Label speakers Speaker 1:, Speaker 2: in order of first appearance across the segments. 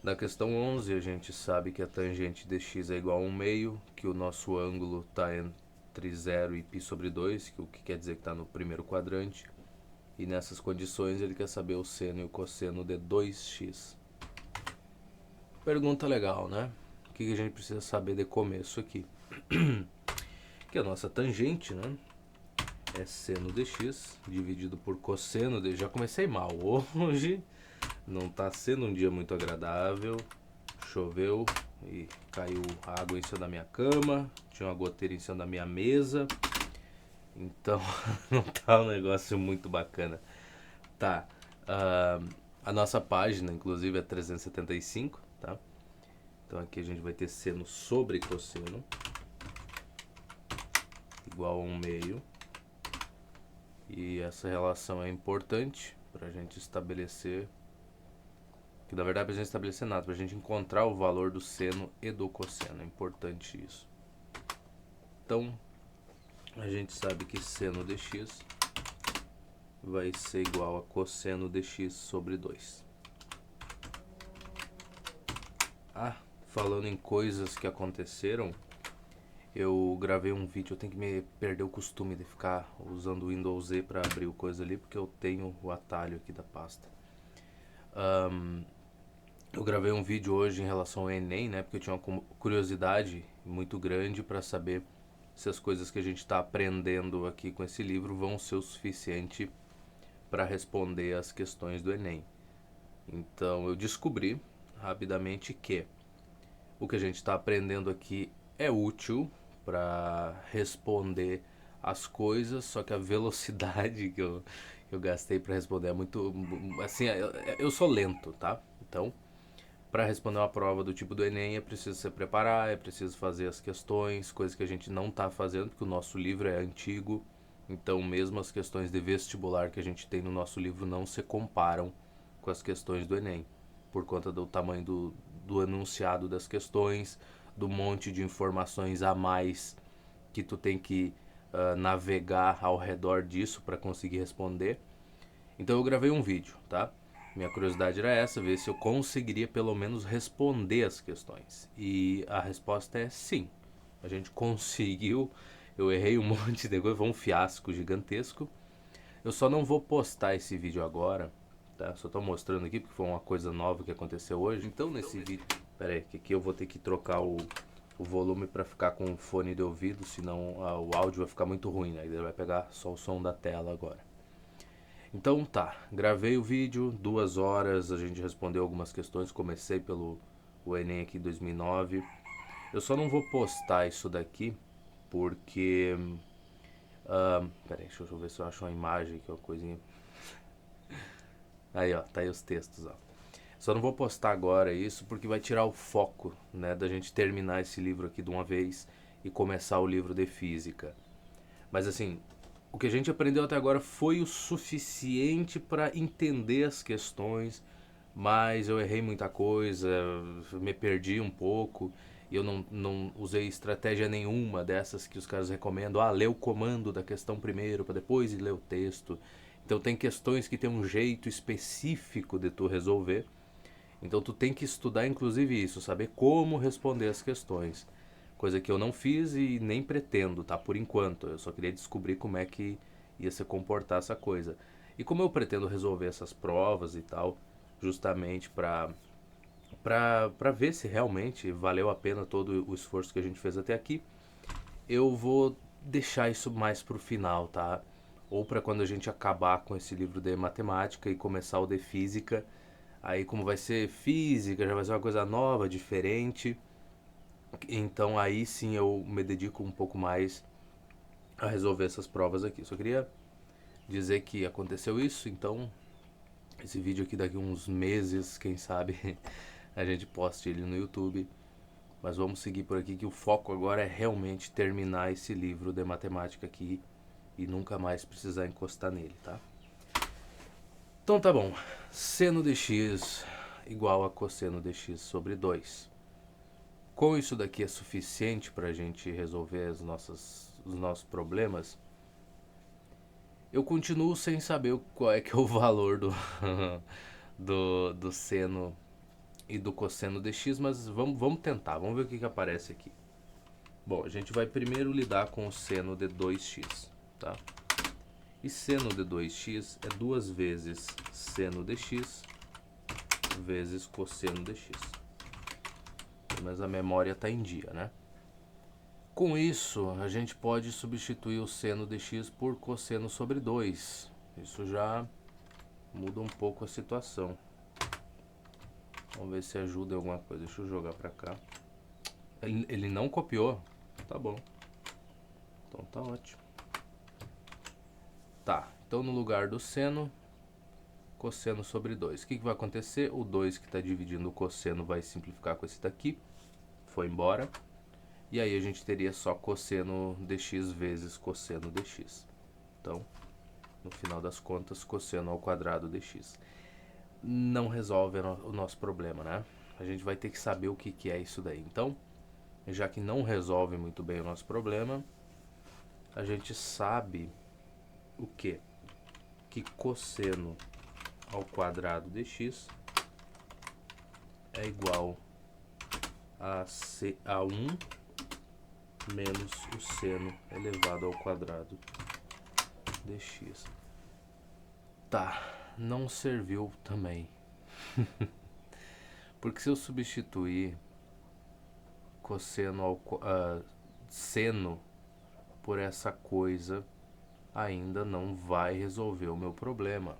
Speaker 1: Na questão 11, a gente sabe que a tangente de x é igual a 1/2, que o nosso ângulo está entre 0 e π sobre 2, o que quer dizer que está no primeiro quadrante. E nessas condições ele quer saber o seno e o cosseno de 2x. Pergunta legal, né? O que a gente precisa saber de começo aqui? Que a nossa tangente, né, é seno de x dividido por cosseno de... Já comecei mal hoje, não está sendo um dia muito agradável. Choveu e caiu água em cima da minha cama, tinha uma goteira em cima da minha mesa, então não tá um negócio muito bacana. Tá, a nossa página inclusive é 375, tá? Então aqui a gente vai ter seno sobre cosseno igual a 1/2. E essa relação é importante para a gente estabelecer, que na verdade pra gente estabelecer nada, pra gente encontrar o valor do seno e do cosseno, é importante isso. Então, a gente sabe que seno de x vai ser igual a cosseno de x sobre 2. Falando em coisas que aconteceram, eu gravei um vídeo, eu tenho que me perder o costume de ficar usando o Windows Z para abrir o coisa ali, porque eu tenho o atalho aqui da pasta. Eu gravei um vídeo hoje em relação ao Enem, né? Porque eu tinha uma curiosidade muito grande para saber se as coisas que a gente está aprendendo aqui com esse livro vão ser o suficiente para responder as questões do Enem. Então eu descobri rapidamente que o que a gente está aprendendo aqui é útil para responder as coisas, só que a velocidade que eu gastei para responder é muito... Assim, eu sou lento, tá? Então, para responder uma prova do tipo do Enem é preciso se preparar, é preciso fazer as questões, coisas que a gente não está fazendo, porque o nosso livro é antigo. Então mesmo as questões de vestibular que a gente tem no nosso livro não se comparam com as questões do Enem, por conta do tamanho do enunciado das questões, do monte de informações a mais que tu tem que navegar ao redor disso para conseguir responder. Então eu gravei um vídeo, tá? Minha curiosidade era essa, ver se eu conseguiria pelo menos responder as questões. E a resposta é sim. A gente conseguiu. Eu errei um monte de coisa, foi um fiasco gigantesco. Eu só não vou postar esse vídeo agora, tá? Só tô mostrando aqui porque foi uma coisa nova que aconteceu hoje. Então nesse vídeo... Pera aí, que aqui eu vou ter que trocar o volume para ficar com o fone de ouvido, senão o áudio vai ficar muito ruim, né? Ele vai pegar só o som da tela agora. Então tá, gravei o vídeo, 2 horas, a gente respondeu algumas questões, comecei pelo o Enem aqui 2009. Eu só não vou postar isso daqui porque... peraí, deixa eu ver se eu acho uma imagem, que é uma coisinha... Aí ó, tá aí os textos, ó. Só não vou postar agora isso porque vai tirar o foco, né, da gente terminar esse livro aqui de uma vez e começar o livro de física. Mas assim, o que a gente aprendeu até agora foi o suficiente para entender as questões, mas eu errei muita coisa, me perdi um pouco e eu não usei estratégia nenhuma dessas que os caras recomendam. Lê o comando da questão primeiro para depois ler o texto. Então tem questões que tem um jeito específico de tu resolver. Então tu tem que estudar inclusive isso, saber como responder as questões. Coisa que eu não fiz e nem pretendo, tá? Por enquanto. Eu só queria descobrir como é que ia se comportar essa coisa. E como eu pretendo resolver essas provas e tal, justamente pra ver se realmente valeu a pena todo o esforço que a gente fez até aqui, eu vou deixar isso mais pro final, tá? Ou para quando a gente acabar com esse livro de matemática e começar o de física. Aí como vai ser física, já vai ser uma coisa nova, diferente. Então aí sim eu me dedico um pouco mais a resolver essas provas aqui. Só queria dizer que aconteceu isso, então esse vídeo aqui daqui uns meses, quem sabe, a gente poste ele no YouTube. Mas vamos seguir por aqui que o foco agora é realmente terminar esse livro de matemática aqui e nunca mais precisar encostar nele, tá? Então tá bom, seno de x igual a cosseno de x sobre 2. Com isso daqui é suficiente para a gente resolver os nossos problemas, eu continuo sem saber qual é que é o valor do seno e do cosseno dx, mas vamos tentar, vamos ver o que aparece aqui. Bom, a gente vai primeiro lidar com o seno de 2x, tá? E seno de 2x é 2 vezes seno dx vezes cosseno dx. Mas a memória está em dia, né? Com isso, a gente pode substituir o seno dx por cosseno sobre 2. Isso já muda um pouco a situação. Vamos ver se ajuda em alguma coisa. Deixa eu jogar pra cá. Ele não copiou? Tá bom. Então tá ótimo. Tá, então no lugar do seno, cosseno sobre 2. O que vai acontecer? O 2 que está dividindo o cosseno vai simplificar com esse daqui. Foi embora. E aí a gente teria só cosseno dx vezes cosseno dx. Então, no final das contas, cosseno ao quadrado dx. Não resolve o nosso problema, né? A gente vai ter que saber o que é isso daí. Então, já que não resolve muito bem o nosso problema, a gente sabe o quê? Que cosseno ao quadrado dx é igual a 1 menos o seno elevado ao quadrado dx. Tá, não serviu também. Porque se eu substituir cosseno ao seno por essa coisa, ainda não vai resolver o meu problema.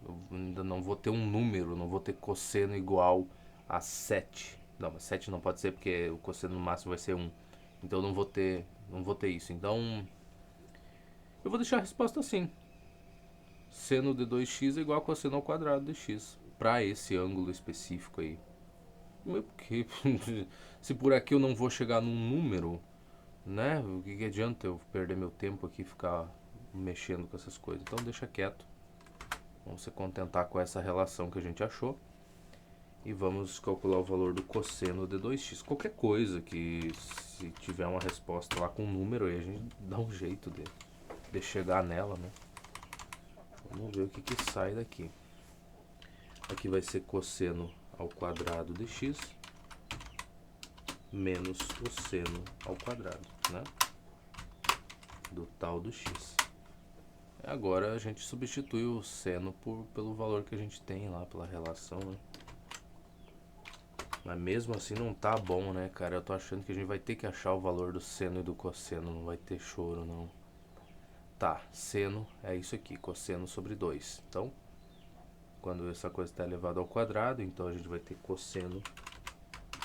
Speaker 1: Eu ainda não vou ter um número, não vou ter cosseno igual a 7. Não, mas 7 não pode ser porque o cosseno no máximo vai ser 1. Então eu não vou ter isso. Então eu vou deixar a resposta assim. Seno de 2x é igual a cosseno ao quadrado de x. Para esse ângulo específico aí. Porque se por aqui eu não vou chegar num número, né? O que adianta eu perder meu tempo aqui e ficar mexendo com essas coisas? Então deixa quieto. Vamos se contentar com essa relação que a gente achou. E vamos calcular o valor do cosseno de 2x. Qualquer coisa que se tiver uma resposta lá com um número aí, a gente dá um jeito de chegar nela, né? Vamos ver o que sai daqui. Aqui vai ser cosseno ao quadrado de x menos o seno ao quadrado, né? Do tal do x. Agora a gente substitui o seno pelo valor que a gente tem lá, pela relação, né? Mas mesmo assim não tá bom, né, cara? Eu tô achando que a gente vai ter que achar o valor do seno e do cosseno. Não vai ter choro, não. Tá, seno é isso aqui, cosseno sobre 2. Então, quando essa coisa está elevada ao quadrado, então a gente vai ter cosseno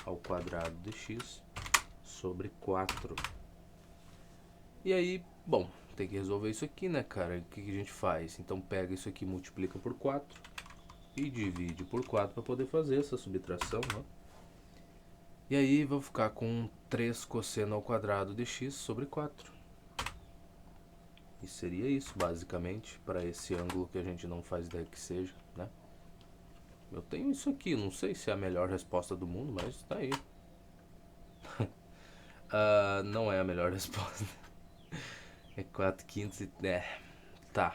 Speaker 1: ao quadrado de x sobre 4. E aí, bom, tem que resolver isso aqui, né, cara? O que a gente faz? Então pega isso aqui, multiplica por 4 e divide por 4 para poder fazer essa subtração, né? E aí vou ficar com 3 cosseno ao quadrado de x sobre 4. E seria isso, basicamente, para esse ângulo que a gente não faz ideia que seja, né? Eu tenho isso aqui, não sei se é a melhor resposta do mundo, mas tá aí. Não é a melhor resposta. É 4 quintos e... tá.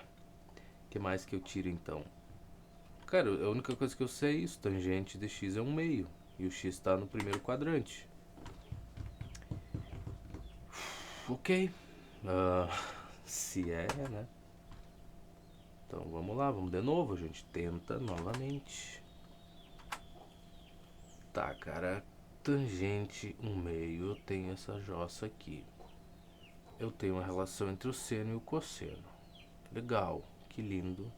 Speaker 1: O que mais que eu tiro então? Cara, a única coisa que eu sei é isso. Tangente de x é 1/2. E o x está no primeiro quadrante. Ok. Se é, né? Então vamos lá, vamos de novo. A gente tenta novamente. Tá, cara. Tangente 1/2. Eu tenho essa jossa aqui. Eu tenho uma relação entre o seno e o cosseno. Legal, que lindo.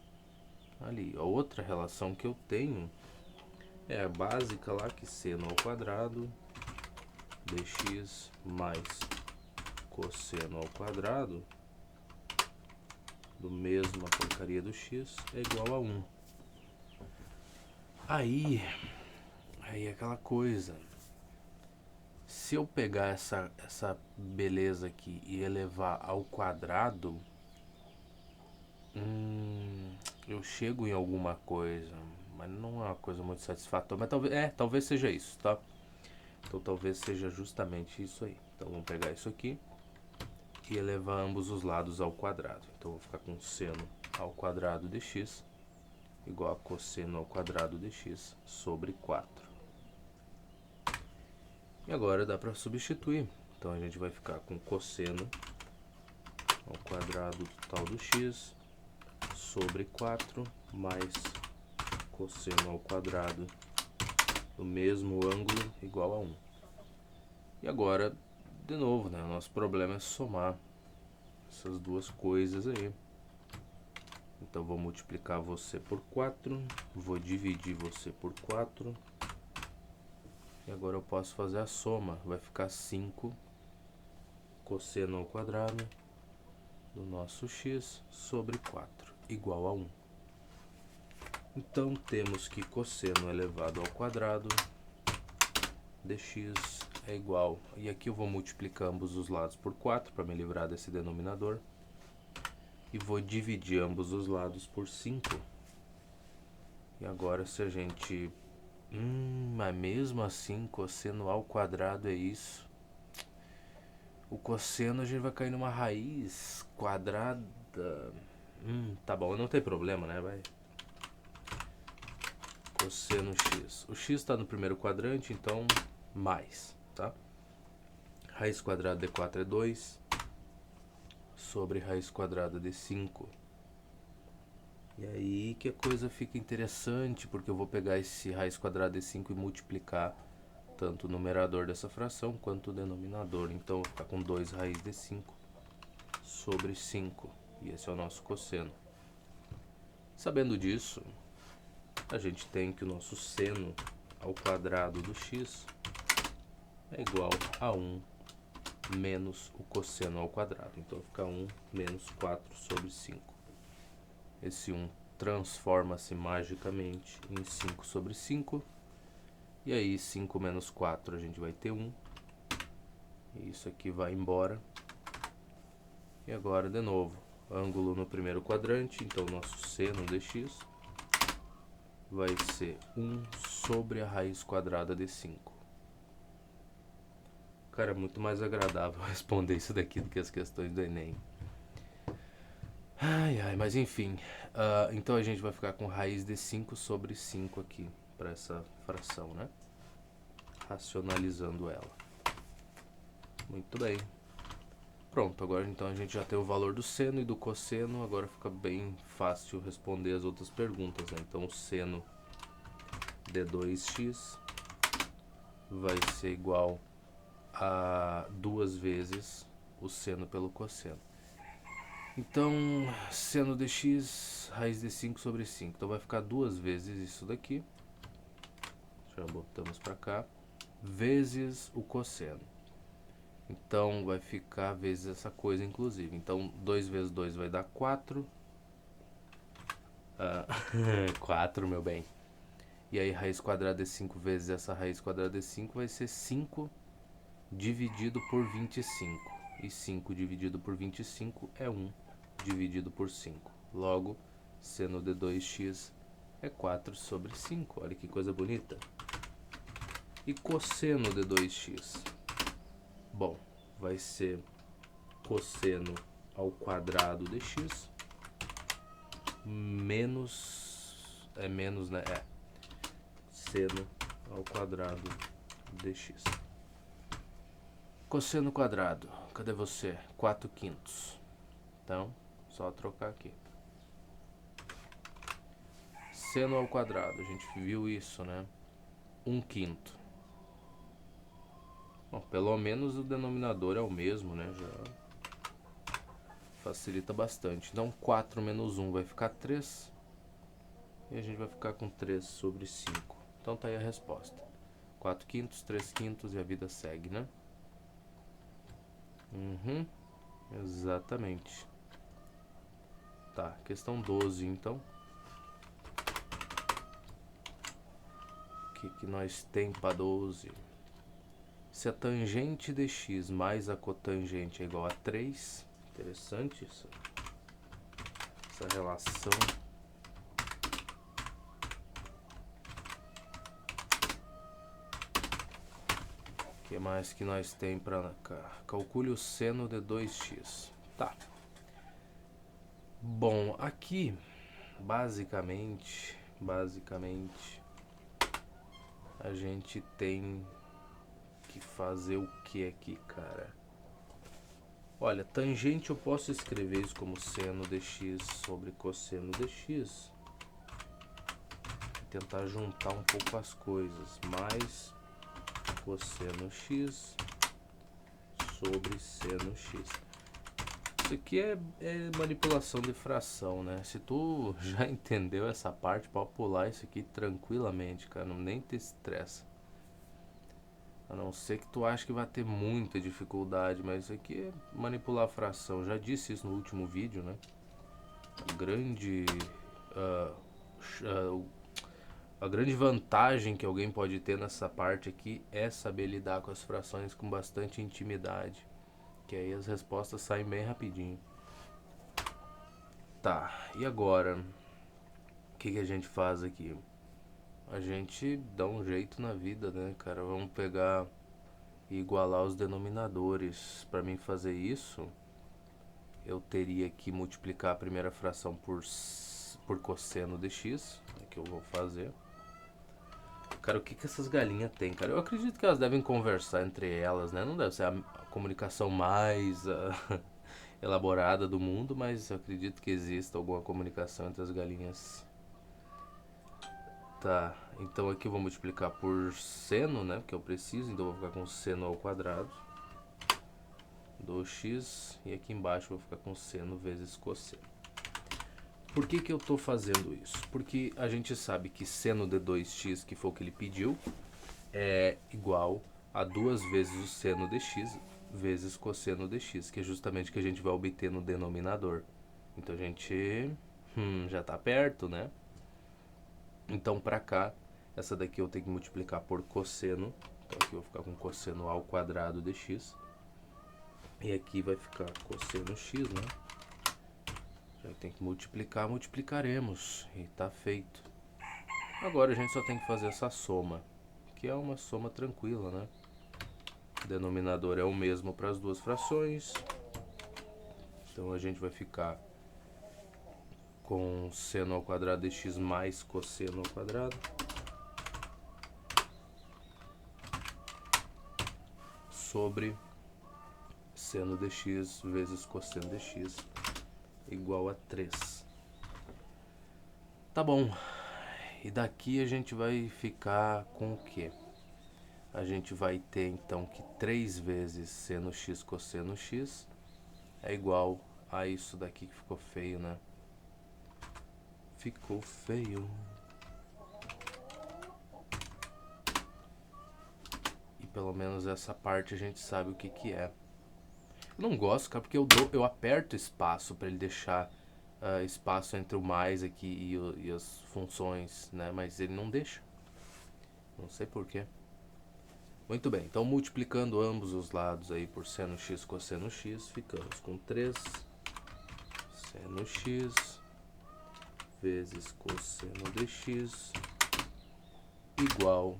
Speaker 1: Ali, a outra relação que eu tenho é a básica lá, que seno ao quadrado dx mais cosseno ao quadrado do mesma porcaria do x é igual a 1. Aí é aquela coisa. Se eu pegar essa beleza aqui e elevar ao quadrado, eu chego em alguma coisa, mas não é uma coisa muito satisfatória. Mas talvez seja isso, tá? Então talvez seja justamente isso aí. Então vamos pegar isso aqui e elevar ambos os lados ao quadrado. Então eu vou ficar com seno ao quadrado de x igual a cosseno ao quadrado de x sobre 4. agora dá para substituir. Então a gente vai ficar com cosseno ao quadrado total do x sobre 4 mais cosseno ao quadrado do mesmo ângulo igual a 1. E agora, de novo, né, o nosso problema é somar essas duas coisas aí. Então vou multiplicar você por 4, vou dividir você por 4. E agora eu posso fazer a soma, vai ficar 5 cosseno ao quadrado do nosso x sobre 4 igual a 1. Então temos que cosseno elevado ao quadrado dx é igual, e aqui eu vou multiplicar ambos os lados por 4 para me livrar desse denominador, e vou dividir ambos os lados por 5. E agora se a gente... mas mesmo assim cosseno ao quadrado é isso. O cosseno a gente vai cair numa raiz quadrada. Tá bom, não tem problema, né? Vai. Cosseno x. O x está no primeiro quadrante, então mais, tá? Raiz quadrada de 4 é 2 sobre raiz quadrada de 5. E aí que a coisa fica interessante, porque eu vou pegar esse raiz quadrada de 5 e multiplicar tanto o numerador dessa fração quanto o denominador. Então eu vou ficar com 2 raiz de 5 sobre 5. E esse é o nosso cosseno. Sabendo disso, a gente tem que o nosso seno ao quadrado do x é igual a 1 menos o cosseno ao quadrado. Então fica 1 menos 4 sobre 5. Esse 1 transforma-se magicamente em 5 sobre 5. E aí 5 menos 4 a gente vai ter 1. E isso aqui vai embora. E agora de novo, ângulo no primeiro quadrante, então nosso seno de x vai ser 1 sobre a raiz quadrada de 5. Cara, é muito mais agradável responder isso daqui do que as questões do Enem. Mas enfim. Então a gente vai ficar com raiz de 5 sobre 5 aqui, para essa fração, né? Racionalizando ela. Muito bem. Pronto, agora então a gente já tem o valor do seno e do cosseno, agora fica bem fácil responder as outras perguntas, né? Então o seno de 2x vai ser igual a 2 vezes o seno pelo cosseno. Então, seno de x, raiz de 5 sobre 5. Então vai ficar 2 vezes isso daqui. Já botamos para cá. Vezes o cosseno. Então vai ficar vezes essa coisa, inclusive. Então 2 vezes 2 vai dar 4. 4, meu bem. E aí raiz quadrada de 5 vezes essa raiz quadrada de 5 vai ser 5 dividido por 25. E 5 dividido por 25 é 1 dividido por 5. Logo, seno de 2x é 4 sobre 5. Olha que coisa bonita. E cosseno de 2x? Bom, vai ser cosseno ao quadrado de x menos... menos, né? Seno ao quadrado de x. Cosseno quadrado, cadê você? 4/5. Então, só trocar aqui. Seno ao quadrado, a gente viu isso, né? 1/5. Bom, pelo menos o denominador é o mesmo, né? Já facilita bastante. Então, 4 menos 1 vai ficar 3. E a gente vai ficar com 3 sobre 5. Então, tá aí a resposta. 4/5, 3/5 e a vida segue, né? Exatamente. Tá, questão 12, então. O que nós tem para 12? Se a tangente de x mais a cotangente é igual a 3, interessante isso, essa relação. O que mais que nós tem para cá? Calcule o seno de 2x. Tá. Bom, aqui, basicamente, a gente tem que fazer o que aqui, cara? Olha, tangente eu posso escrever isso como seno de x sobre cosseno de x. Tentar juntar um pouco as coisas. Mais cosseno x sobre seno x. Isso aqui é manipulação de fração, né? Se tu já entendeu essa parte, pode pular isso aqui tranquilamente, cara. Não nem te estressa. A não ser que tu ache que vai ter muita dificuldade, mas isso aqui é manipular fração. Eu já disse isso no último vídeo, né? A grande vantagem que alguém pode ter nessa parte aqui é saber lidar com as frações com bastante intimidade. Que aí as respostas saem bem rapidinho. Tá, e agora? O que a gente faz aqui? A gente dá um jeito na vida, né, cara? Vamos pegar e igualar os denominadores. Para mim fazer isso, eu teria que multiplicar a primeira fração por cosseno de x, que eu vou fazer. Cara, o que essas galinhas têm, cara? Eu acredito que elas devem conversar entre elas, né? Não deve ser a comunicação mais elaborada do mundo, mas eu acredito que exista alguma comunicação entre as galinhas. Tá, então aqui eu vou multiplicar por seno, né? Porque eu preciso, então eu vou ficar com seno ao quadrado do x. E aqui embaixo eu vou ficar com seno vezes cosseno. Por que eu tô fazendo isso? Porque a gente sabe que seno de 2x, que foi o que ele pediu, é igual a 2 vezes o seno de x vezes cosseno de x, que é justamente o que a gente vai obter no denominador. Então a gente já tá perto, né? Então para cá, essa daqui eu tenho que multiplicar por cosseno. Então aqui eu vou ficar com cosseno ao quadrado de x. E aqui vai ficar cosseno x, né? Já tem que multiplicar, multiplicaremos. E tá feito. Agora a gente só tem que fazer essa soma, que é uma soma tranquila, né? O denominador é o mesmo para as duas frações. Então a gente vai ficar com seno ao quadrado de x mais cosseno ao quadrado sobre seno de x vezes cosseno de x igual a 3. Tá bom. E daqui a gente vai ficar com o quê? A gente vai ter então que 3 vezes seno x cosseno x é igual a isso daqui que ficou feio, né? Ficou feio. E pelo menos essa parte a gente sabe o que é. Eu não gosto, cara, porque eu aperto espaço para ele deixar espaço entre o mais aqui e as funções, né? Mas ele não deixa. Não sei porquê. Muito bem, então multiplicando ambos os lados aí por seno x cosseno x, ficamos com 3 seno x vezes cosseno de x igual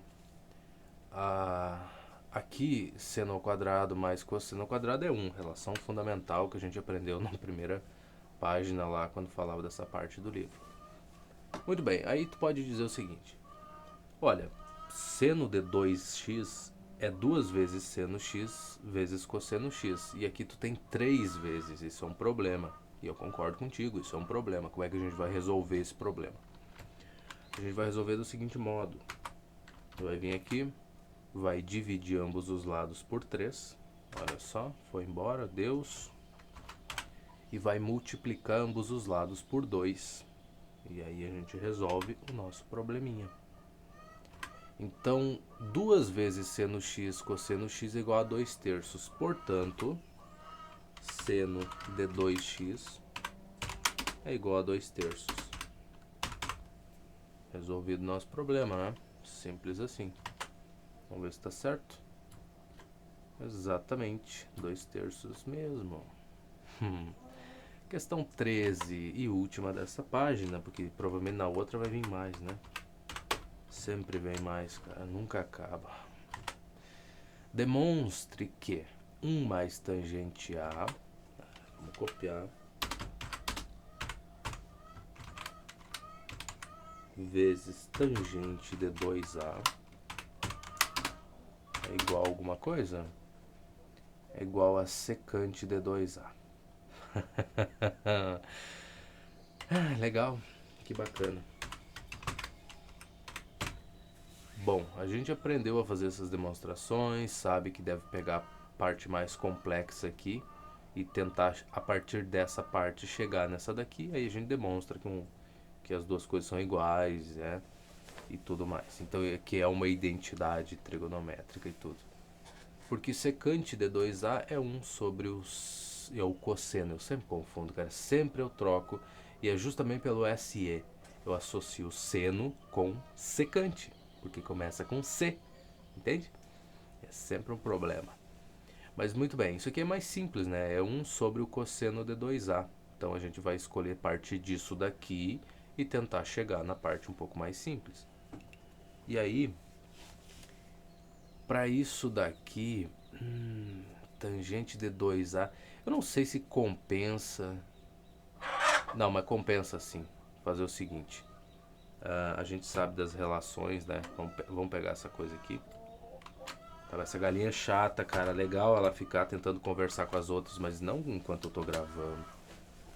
Speaker 1: a... Aqui, seno ao quadrado mais cosseno ao quadrado é 1, relação fundamental que a gente aprendeu na primeira página lá, quando falava dessa parte do livro. Muito bem, aí tu pode dizer o seguinte: olha, seno de 2x é 2 vezes seno x vezes cosseno x. E aqui tu tem 3 vezes, isso é um problema. E eu concordo contigo, isso é um problema. Como é que a gente vai resolver esse problema? A gente vai resolver do seguinte modo. Vai vir aqui, vai dividir ambos os lados por 3. Olha só, foi embora, Deus. E vai multiplicar ambos os lados por 2. E aí a gente resolve o nosso probleminha. Então, 2 vezes seno x cosseno x é igual a 2 terços. Portanto, seno de 2x é igual a 2 terços. Resolvido o nosso problema, né? Simples assim. Vamos ver se está certo. Exatamente, 2 terços mesmo. Questão 13 e última dessa página, porque provavelmente na outra vai vir mais, né? Sempre vem mais, cara, nunca acaba. Demonstre que 1 mais tangente A, vamos copiar, vezes tangente de 2A é é igual a alguma coisa? É igual a secante de 2A. Legal, que bacana. Bom, a gente aprendeu a fazer essas demonstrações, sabe que deve pegar a parte mais complexa aqui e tentar a partir dessa parte chegar nessa daqui, aí a gente demonstra que as duas coisas são iguais, né? E tudo mais. Então aqui é uma identidade trigonométrica e tudo. Porque secante de 2A é 1 sobre o cosseno. Eu sempre confundo, cara. Sempre eu troco. E é justamente pelo SE. Eu associo seno com secante. Porque começa com C. Entende? É sempre um problema. Mas muito bem. Isso aqui é mais simples, né? É 1 sobre o cosseno de 2A. Então a gente vai escolher partir disso daqui e tentar chegar na parte um pouco mais simples. E aí, para isso daqui, tangente de 2A, eu não sei se compensa. Não, mas compensa sim. Fazer o seguinte: a gente sabe das relações, né? Vamos pegar essa coisa aqui. Tá, essa galinha é chata, cara. Legal ela ficar tentando conversar com as outras, mas não enquanto eu tô gravando.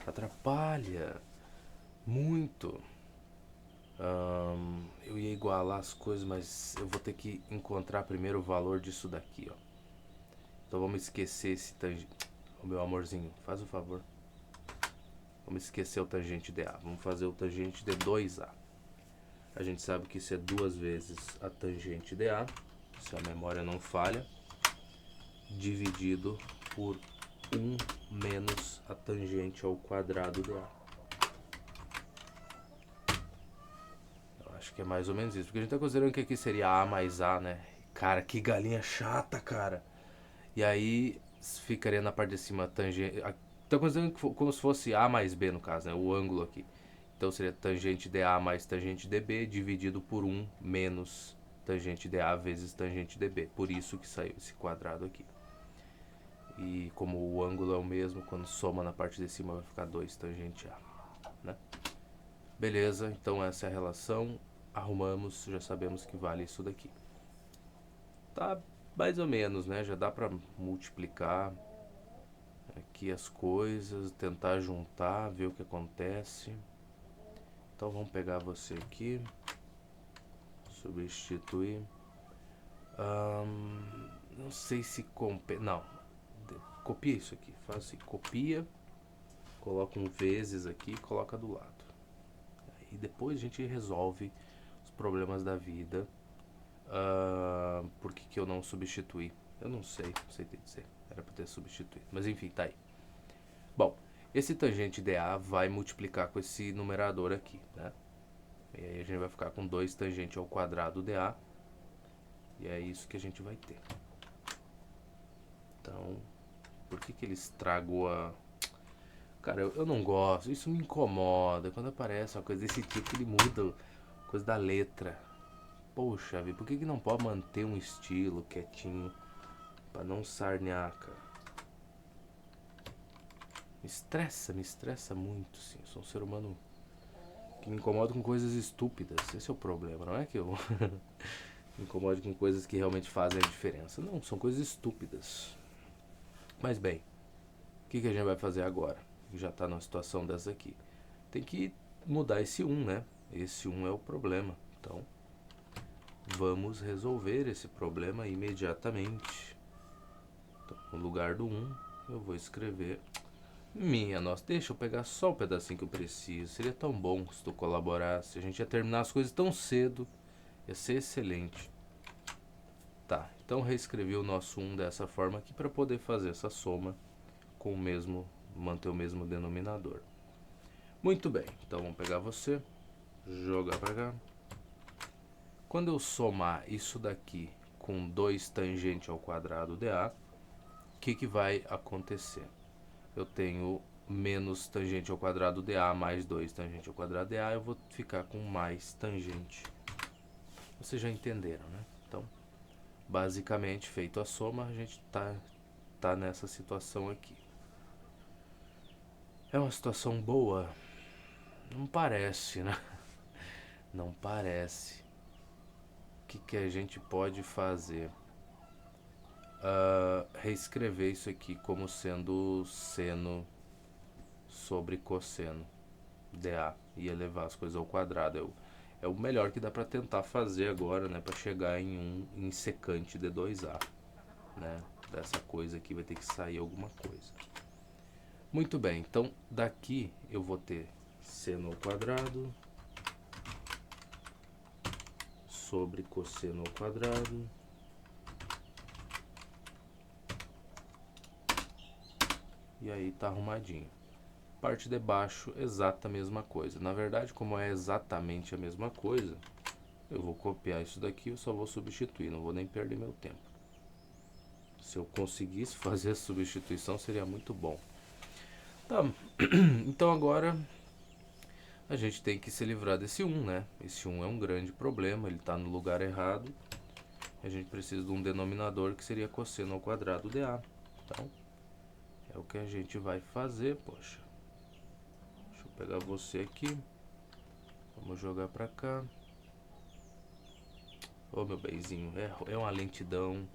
Speaker 1: Atrapalha muito. Eu ia igualar as coisas, mas eu vou ter que encontrar primeiro o valor disso daqui, ó. Então vamos esquecer esse tangente. O meu amorzinho, faz o favor. Vamos esquecer o tangente de A. Vamos fazer o tangente de 2A. A gente sabe que isso é 2 vezes a tangente de A, se a memória não falha, dividido por 1 menos a tangente ao quadrado de A. Eu acho que é mais ou menos isso, porque a gente tá considerando que aqui seria A mais A, né? Cara, que galinha chata, cara. E aí ficaria na parte de cima a tangente. Estou considerando como se fosse A mais B no caso, né? O ângulo aqui. Então seria tangente de A mais tangente de B dividido por 1 menos tangente de A vezes tangente de B. Por isso que saiu esse quadrado aqui. E como o ângulo é o mesmo, quando soma na parte de cima vai ficar 2 tangente A, né? Beleza, então essa é a relação. Arrumamos, já sabemos que vale isso daqui. Tá mais ou menos, né? Já dá para multiplicar aqui as coisas, tentar juntar, ver o que acontece. Então vamos pegar você aqui, substituir. Não sei se não, copia isso aqui, faz assim, copia, coloca um vezes aqui e coloca do lado. E depois a gente resolve os problemas da vida. Por que eu não substituí? Eu não sei dizer. Era para ter substituído, mas enfim, tá aí. Bom, esse tangente de A vai multiplicar com esse numerador aqui, né? E aí a gente vai ficar com 2 tangente ao quadrado de A. E é isso que a gente vai ter. Então, por que ele estragou a... Cara, eu não gosto, isso me incomoda. Quando aparece uma coisa desse tipo, ele muda a coisa da letra. Poxa vida, por que não pode manter um estilo quietinho pra não sarnear, cara? Me estressa muito, sim. Eu sou um ser humano que me incomoda com coisas estúpidas. Esse é o problema, não é que eu me incomodo com coisas que realmente fazem a diferença. Não, são coisas estúpidas. Mas bem, o que a gente vai fazer agora? Já está numa situação dessa aqui. Tem que mudar esse 1, né? Esse 1 é o problema. Então, vamos resolver esse problema imediatamente. Então, no lugar do 1, eu vou escrever... Minha nossa, deixa eu pegar só o pedacinho que eu preciso. Seria tão bom se tu colaborasse. A gente ia terminar as coisas tão cedo. Ia ser excelente. Tá, então reescrevi o nosso 1 dessa forma aqui para poder fazer essa soma com o mesmo, manter o mesmo denominador. Muito bem, então vamos pegar você, jogar para cá. Quando eu somar isso daqui com 2 tangente ao quadrado de A, o que vai acontecer? Eu tenho menos tangente ao quadrado de A mais 2 tangente ao quadrado de A, eu vou ficar com mais tangente. Vocês já entenderam, né? Então, basicamente, feito a soma, a gente tá nessa situação aqui. É uma situação boa? Não parece, né? Não parece. O que a gente pode fazer? reescrever isso aqui como sendo seno sobre cosseno dA e elevar as coisas ao quadrado. É o melhor que dá para tentar fazer agora, né, para chegar em secante D2A, né? Dessa coisa aqui vai ter que sair alguma coisa. Muito bem, então daqui eu vou ter seno ao quadrado sobre cosseno ao quadrado e aí tá arrumadinho. Parte de baixo, exata a mesma coisa. Na verdade, como é exatamente a mesma coisa, eu vou copiar isso daqui, eu só vou substituir, não vou nem perder meu tempo. Se eu conseguisse fazer a substituição, seria muito bom. Tá, então agora a gente tem que se livrar desse 1, né? Esse 1 é um grande problema, ele está no lugar errado. A gente precisa de um denominador que seria cosseno ao quadrado dA. Então, é o que a gente vai fazer, poxa. Deixa eu pegar você aqui. Vamos jogar pra cá. Ô, meu benzinho, é uma lentidão.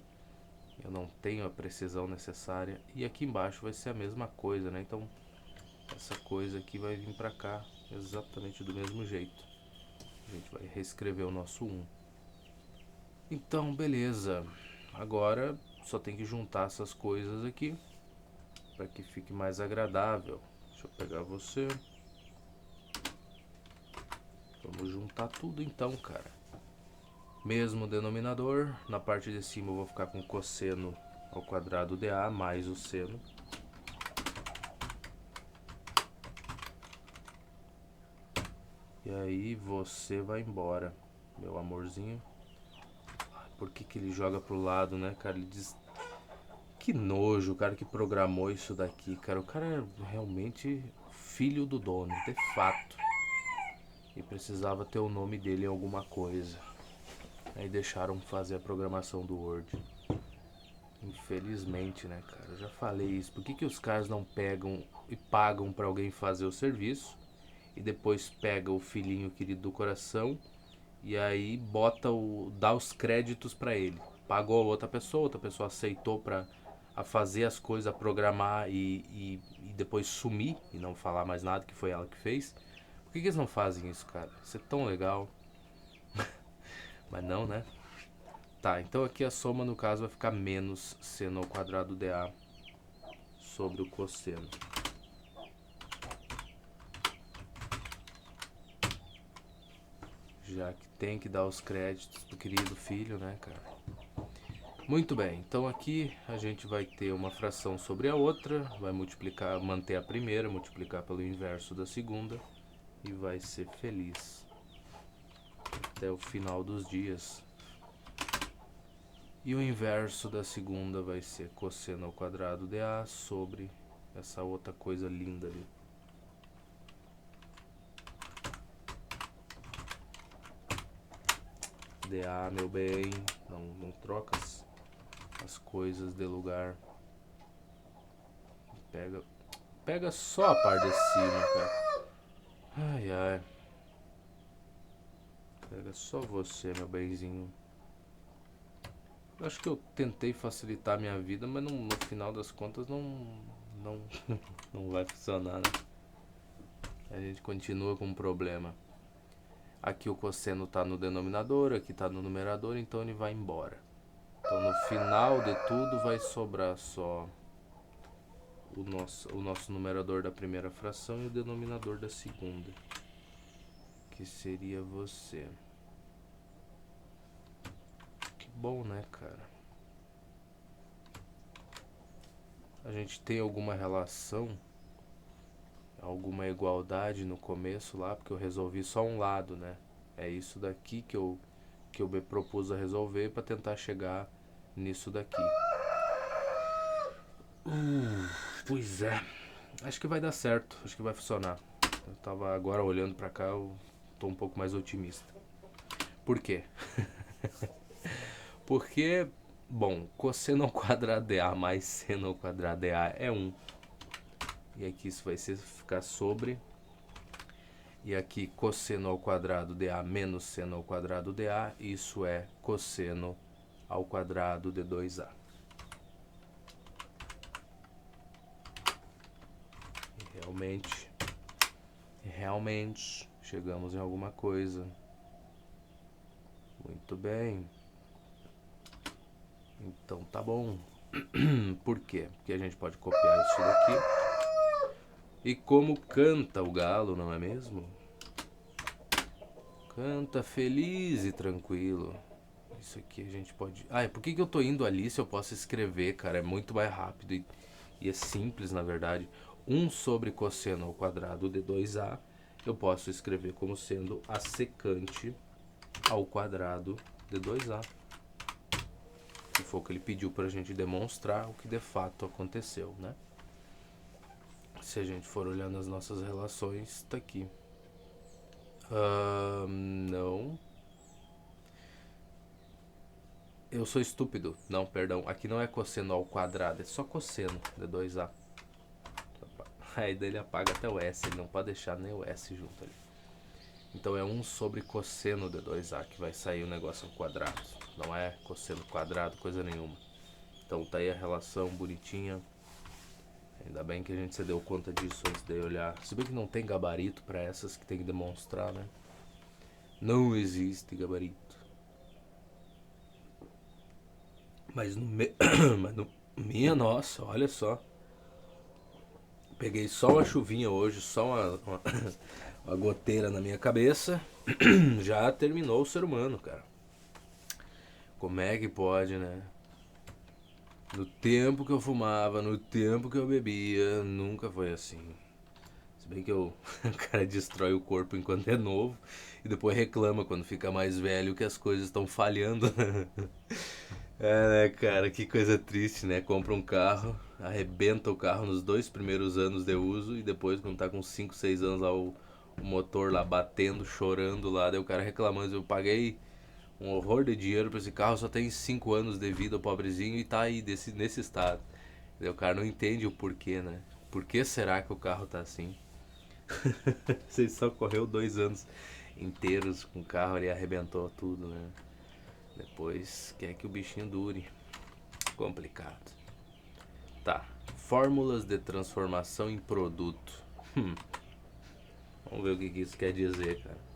Speaker 1: Eu não tenho a precisão necessária. E aqui embaixo vai ser a mesma coisa, né? Então, essa coisa aqui vai vir pra cá exatamente do mesmo jeito. A gente vai reescrever o nosso 1. Então, beleza. Agora só tem que juntar essas coisas aqui para que fique mais agradável. Deixa eu pegar você. Vamos juntar tudo então, cara. Mesmo denominador. Na parte de cima eu vou ficar com cosseno ao quadrado dA mais o seno. E aí você vai embora, meu amorzinho. Por que ele joga pro lado, né, cara? Ele diz... Que nojo, o cara que programou isso daqui, cara. O cara é realmente filho do dono, de fato. E precisava ter o nome dele em alguma coisa. Aí deixaram fazer a programação do Word. Infelizmente, né, cara? Eu já falei isso. Por que os caras não pegam e pagam pra alguém fazer o serviço e depois pega o filhinho querido do coração e aí dá os créditos pra ele? Pagou a outra pessoa aceitou pra fazer as coisas, a programar e depois sumir e não falar mais nada que foi ela que fez. Por que eles não fazem isso, cara? Isso é tão legal. Mas não, né? Tá, então aqui a soma no caso vai ficar menos seno ao quadrado dA sobre o cosseno. Já que tem que dar os créditos pro querido filho, né, cara? Muito bem, então aqui a gente vai ter uma fração sobre a outra, vai multiplicar, manter a primeira, multiplicar pelo inverso da segunda e vai ser feliz até o final dos dias. E o inverso da segunda vai ser cosseno ao quadrado dA sobre essa outra coisa linda ali. dA, meu bem, não troca as coisas de lugar. Pega só a parte de cima, cara. Ai, ai. Pega só você, meu benzinho. Acho que eu tentei facilitar a minha vida, mas no final das contas não vai funcionar, né? A gente continua com um problema. Aqui o cosseno está no denominador, aqui está no numerador, então ele vai embora. Então no final de tudo vai sobrar só o nosso numerador da primeira fração e o denominador da segunda, que seria você. Que bom, né, cara? A gente tem alguma relação, alguma igualdade no começo lá, porque eu resolvi só um lado, né? É isso daqui que eu me propus a resolver para tentar chegar nisso daqui. Pois é, acho que vai dar certo, acho que vai funcionar. Eu tava agora olhando pra cá, eu tô um pouco mais otimista. Por quê? Porque, bom, cosseno ao quadrado dA mais seno ao quadrado dA é 1. E aqui isso vai ficar sobre. E aqui cosseno ao quadrado dA menos seno ao quadrado dA, isso é cosseno ao quadrado de 2A. Realmente chegamos em alguma coisa. Muito bem. Então tá bom. Por quê? Porque a gente pode copiar isso daqui. E como canta o galo, não é mesmo? Canta feliz e tranquilo. Isso aqui a gente pode... Ah, por que eu tô indo ali se eu posso escrever, cara? É muito mais rápido e é simples, na verdade. 1 sobre cosseno ao quadrado de 2A eu posso escrever como sendo a secante ao quadrado de 2A. Que foi o que ele pediu pra gente demonstrar o que de fato aconteceu, né? Se a gente for olhando as nossas relações, tá aqui. Não. Eu sou estúpido. Não, perdão. Aqui não é cosseno ao quadrado, é só cosseno de 2A. Aí daí ele apaga até o S, ele não pode deixar nem o S junto ali. Então é 1 sobre cosseno de 2A que vai sair o negócio ao quadrado. Não é cosseno quadrado, coisa nenhuma. Então tá aí a relação bonitinha. Ainda bem que a gente se deu conta disso antes de olhar. Se bem que não tem gabarito para essas que tem que demonstrar, né? Não existe gabarito. Mas mas no... Minha nossa, olha só. Peguei só uma chuvinha hoje, só uma goteira na minha cabeça. Já terminou o ser humano, cara. Como é que pode, né? No tempo que eu fumava, no tempo que eu bebia, nunca foi assim. Se bem que o cara destrói o corpo enquanto é novo e depois reclama quando fica mais velho que as coisas estão falhando. É, né, cara, que coisa triste, né? Compra um carro, arrebenta o carro nos 2 primeiros anos de uso e depois, quando tá com 5, 6 anos lá, o motor lá batendo, chorando lá, daí o cara reclamando: eu paguei um horror de dinheiro pra esse carro, só tem 5 anos de vida, o pobrezinho, e tá aí nesse estado. Daí o cara não entende o porquê, né? Por que será que o carro tá assim? Você só correu 2 anos inteiros com o carro ali, arrebentou tudo, né? Depois quer que o bichinho dure. Complicado. Tá. Fórmulas de transformação em produto. Vamos ver o que isso quer dizer, cara.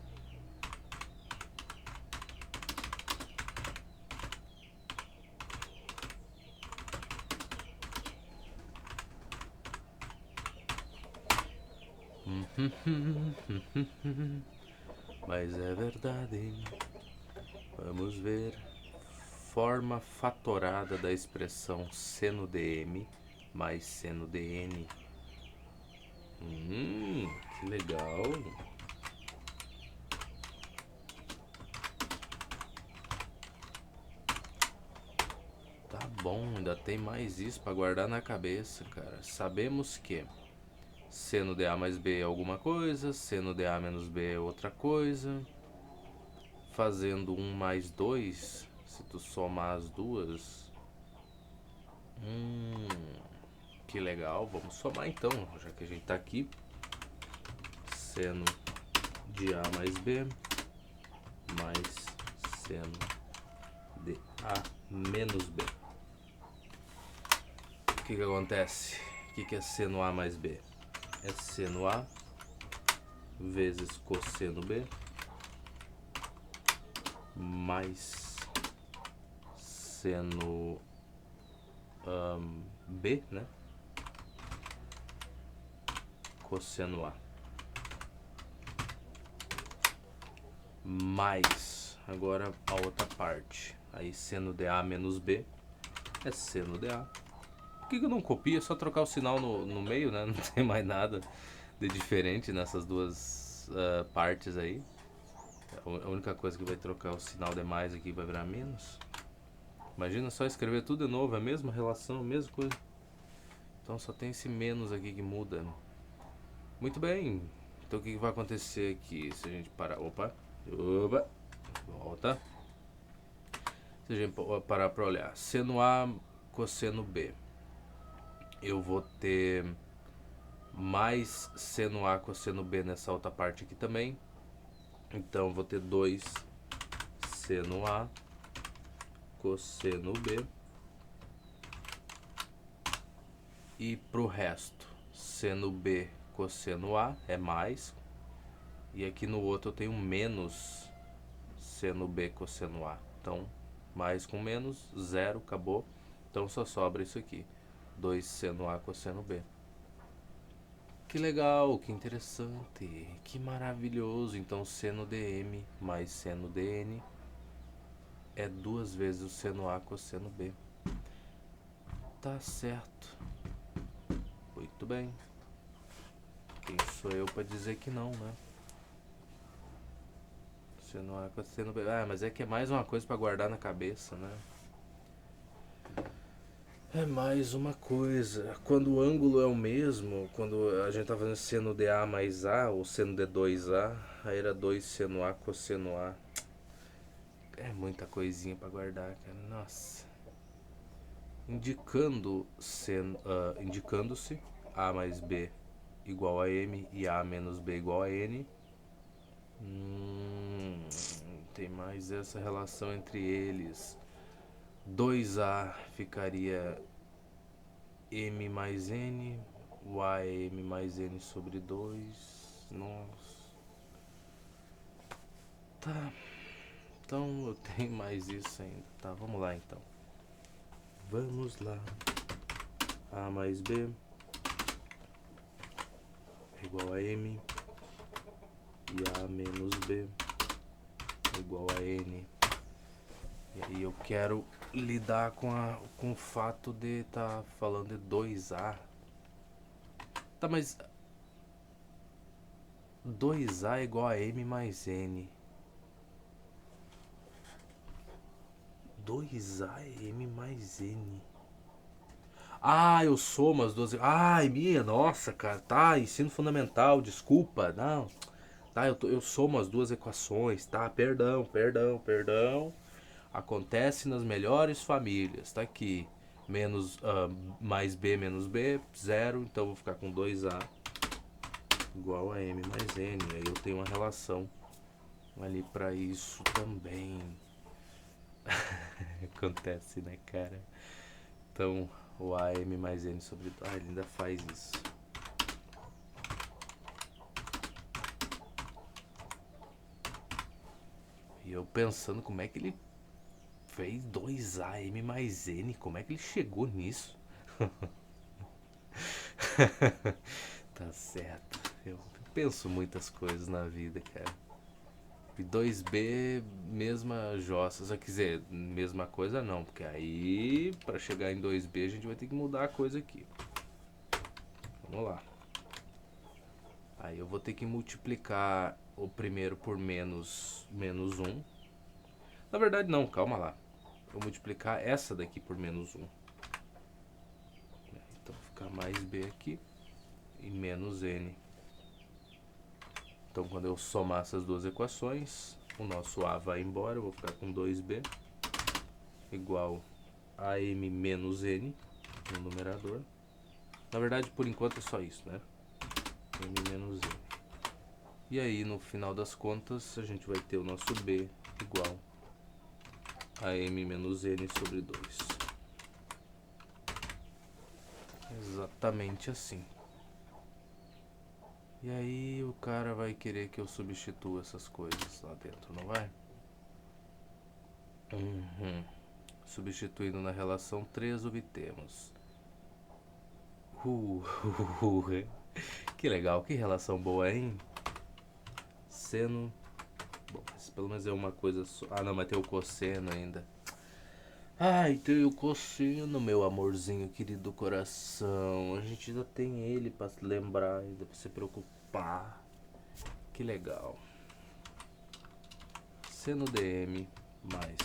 Speaker 1: Mas é verdade. Vamos ver. Forma fatorada da expressão seno de m mais seno de n. Que legal. Tá bom, ainda tem mais isso pra guardar na cabeça, cara. Sabemos que seno de A mais B é alguma coisa, seno de A menos B é outra coisa. Fazendo 1 mais 2, se tu somar as duas... que legal, vamos somar então, já que a gente tá aqui. Seno de A mais B mais seno de A menos B. O que acontece? O que é seno A mais B? É seno A vezes cosseno B mais seno B, né? Cosseno A. Mais, agora a outra parte. Aí seno de A menos B é seno de A. Por que eu não copio? É só trocar o sinal no meio, né? Não tem mais nada de diferente nessas duas partes aí. A única coisa que vai trocar o sinal de mais aqui vai virar menos. Imagina só escrever tudo de novo, é a mesma relação, a mesma coisa. Então só tem esse menos aqui que muda. Muito bem. Então o que vai acontecer aqui? Se a gente parar... Opa. Volta. Se a gente parar para olhar. Seno A, cosseno B. Eu vou ter mais seno A, cosseno B nessa outra parte aqui também. Então vou ter 2 seno A, cosseno B. E pro resto, seno B, cosseno A, é mais. E aqui no outro eu tenho menos seno B cosseno A. Então, mais com menos, zero, acabou. Então só sobra isso aqui, 2 seno A cosseno B. Que legal, que interessante, que maravilhoso. Então seno dm mais seno dn é 2 vezes o seno A cosseno B. Tá certo. Muito bem. Quem sou eu para dizer que não, né? Seno A cosseno B. Ah, mas é que é mais uma coisa para guardar na cabeça, né? É mais uma coisa. Quando o ângulo é o mesmo, quando a gente tá fazendo seno dA mais A, ou seno D2A, aí era 2 seno A cosseno A. É muita coisinha pra guardar, cara. Nossa. Indicando-se A mais B igual a M e A menos B igual a N. Tem mais essa relação entre eles. 2A ficaria M mais N, Y é M mais N sobre 2. Nossa. Tá. Então eu tenho mais isso ainda. Tá, vamos lá então. Vamos lá. A mais B é igual a M. E A menos B é igual a N. E aí eu quero lidar com o fato de estar falando de 2A. Tá, mas 2A é igual a M mais N. 2A é M mais N. Ah, eu somo as duas. Ai, minha, nossa, cara. Tá, ensino fundamental, desculpa. Não. Tá, eu somo as duas equações, tá? Perdão, perdão, perdão. Acontece nas melhores famílias. Tá aqui. Mais B menos B, zero. Então eu vou ficar com 2A igual a M mais N. Aí eu tenho uma relação ali pra isso também. Acontece, né, cara? Então, o AM mais N sobre... Ah, ele ainda faz isso. E eu pensando como é que ele fez 2AM mais N. Como é que ele chegou nisso? Tá certo. Eu penso muitas coisas na vida, cara. E 2B, mesma jossa. Só quer dizer, mesma coisa não. Porque aí, pra chegar em 2B, a gente vai ter que mudar a coisa aqui. Vamos lá. Aí eu vou ter que multiplicar o primeiro por menos 1. Na verdade não, calma lá. Vou multiplicar essa daqui por menos 1. Então vai ficar mais B aqui e menos N. Então quando eu somar essas duas equações, o nosso A vai embora, eu vou ficar com 2B igual a M menos N no numerador. Na verdade, por enquanto é só isso, né? M menos N. E aí, no final das contas, a gente vai ter o nosso B igual a M menos N sobre 2. Exatamente assim. E aí o cara vai querer que eu substitua essas coisas lá dentro, não vai? Substituindo na relação 3, obtemos. Que legal, que relação boa, hein? Seno. Bom, pelo menos é uma coisa só. Ah, não, mas tem o cosseno ainda. Ai, tem o cosseno, meu amorzinho querido do coração. A gente ainda tem ele pra se lembrar, ainda pra se preocupar. Que legal. Seno dm mais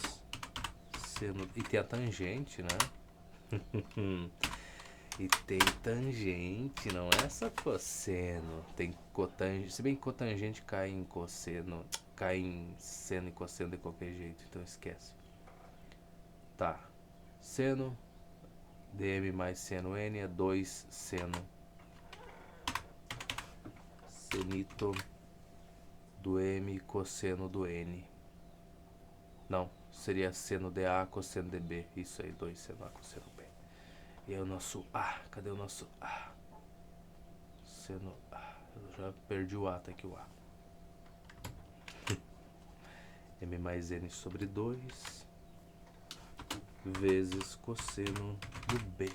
Speaker 1: seno. E tem a tangente, né? E tem tangente, não é só cosseno. Tem cotangente. Se bem que cotangente cai em cosseno. Cai em seno e cosseno de qualquer jeito, então esquece. Tá. Seno dm mais seno n é 2 seno senito do m cosseno do n. Não, seria seno dA cosseno dB. Isso aí, 2 seno A cosseno B. E aí o nosso A, cadê o nosso A? cosseno... eu já perdi o A, tá aqui o A. M mais N sobre 2 vezes cosseno do B.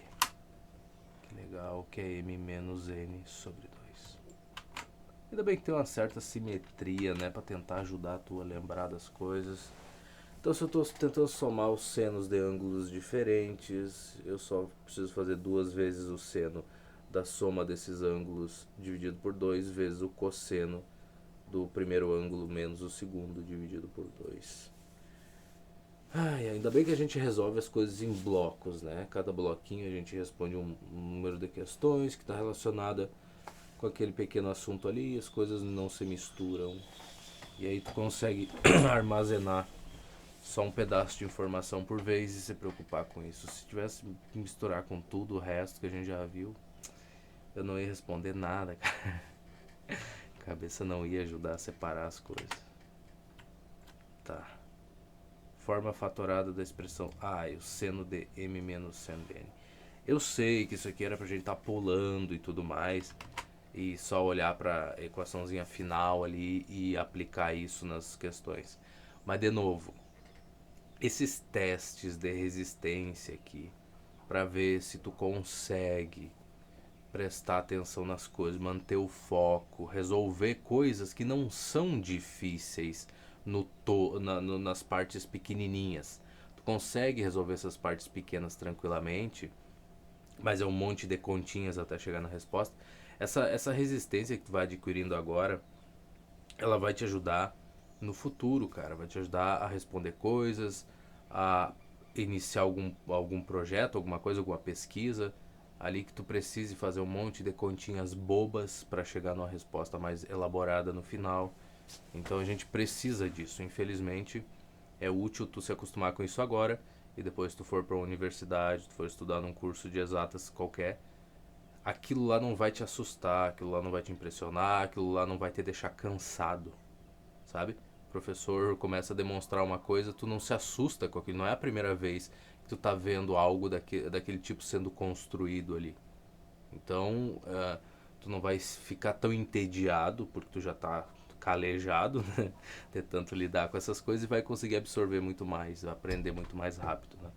Speaker 1: Que legal, que é M menos N sobre 2. Ainda bem que tem uma certa simetria, né? Pra tentar ajudar tu a lembrar das coisas. Então, se eu estou tentando somar os senos de ângulos diferentes, eu só preciso fazer 2 vezes o seno da soma desses ângulos dividido por 2 vezes o cosseno do primeiro ângulo menos o segundo dividido por 2. Ai, ainda bem que a gente resolve as coisas em blocos, né? Cada bloquinho a gente responde um número de questões que está relacionada com aquele pequeno assunto ali, as coisas não se misturam. E aí tu consegue armazenar só um pedaço de informação por vez e se preocupar com isso. Se tivesse que misturar com tudo o resto que a gente já viu, eu não ia responder nada, cara. A cabeça não ia ajudar a separar as coisas. Tá. Forma fatorada da expressão o seno de M menos seno de N. Eu sei que isso aqui era pra gente estar pulando e tudo mais, e só olhar pra equaçãozinha final ali e aplicar isso nas questões. Mas de novo, esses testes de resistência aqui, para ver se tu consegue prestar atenção nas coisas, manter o foco, resolver coisas que não são difíceis nas partes pequenininhas. Tu consegue resolver essas partes pequenas tranquilamente, mas é um monte de continhas até chegar na resposta. Essa resistência que tu vai adquirindo agora, ela vai te ajudar no futuro, cara. Vai te ajudar a responder coisas, a iniciar algum projeto, alguma coisa, alguma pesquisa ali que tu precise fazer um monte de continhas bobas para chegar numa resposta mais elaborada no final. Então a gente precisa disso. Infelizmente é útil tu se acostumar com isso agora, e depois tu for para uma universidade, tu for estudar num curso de exatas qualquer, aquilo lá não vai te assustar, aquilo lá não vai te impressionar, aquilo lá não vai te deixar cansado, sabe? O professor começa a demonstrar uma coisa, tu não se assusta com aquilo, não é a primeira vez que tu tá vendo algo daquele tipo sendo construído ali. Então, tu não vai ficar tão entediado, porque tu já tá calejado, né? De tanto lidar com essas coisas, e vai conseguir absorver muito mais, aprender muito mais rápido, né?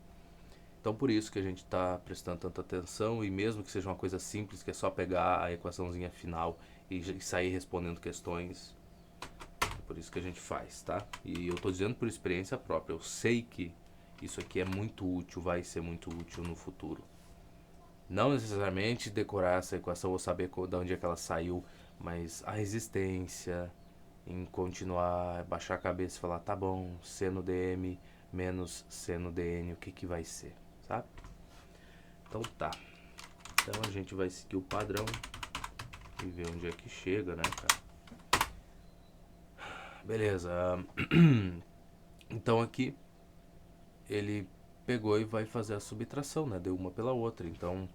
Speaker 1: Então, por isso que a gente está prestando tanta atenção, e mesmo que seja uma coisa simples, que é só pegar a equaçãozinha final e sair respondendo questões, é por isso que a gente faz, tá? E eu tô dizendo por experiência própria, eu sei que isso aqui é muito útil, vai ser muito útil no futuro. Não necessariamente decorar essa equação ou saber de onde é que ela saiu, mas a resistência em continuar, baixar a cabeça e falar, tá bom, seno de M menos seno de N, o que que vai ser, sabe? Então tá. Então a gente vai seguir o padrão e ver onde é que chega, né, cara? Beleza. Então aqui ele pegou e vai fazer a subtração, né? Deu uma pela outra. Então,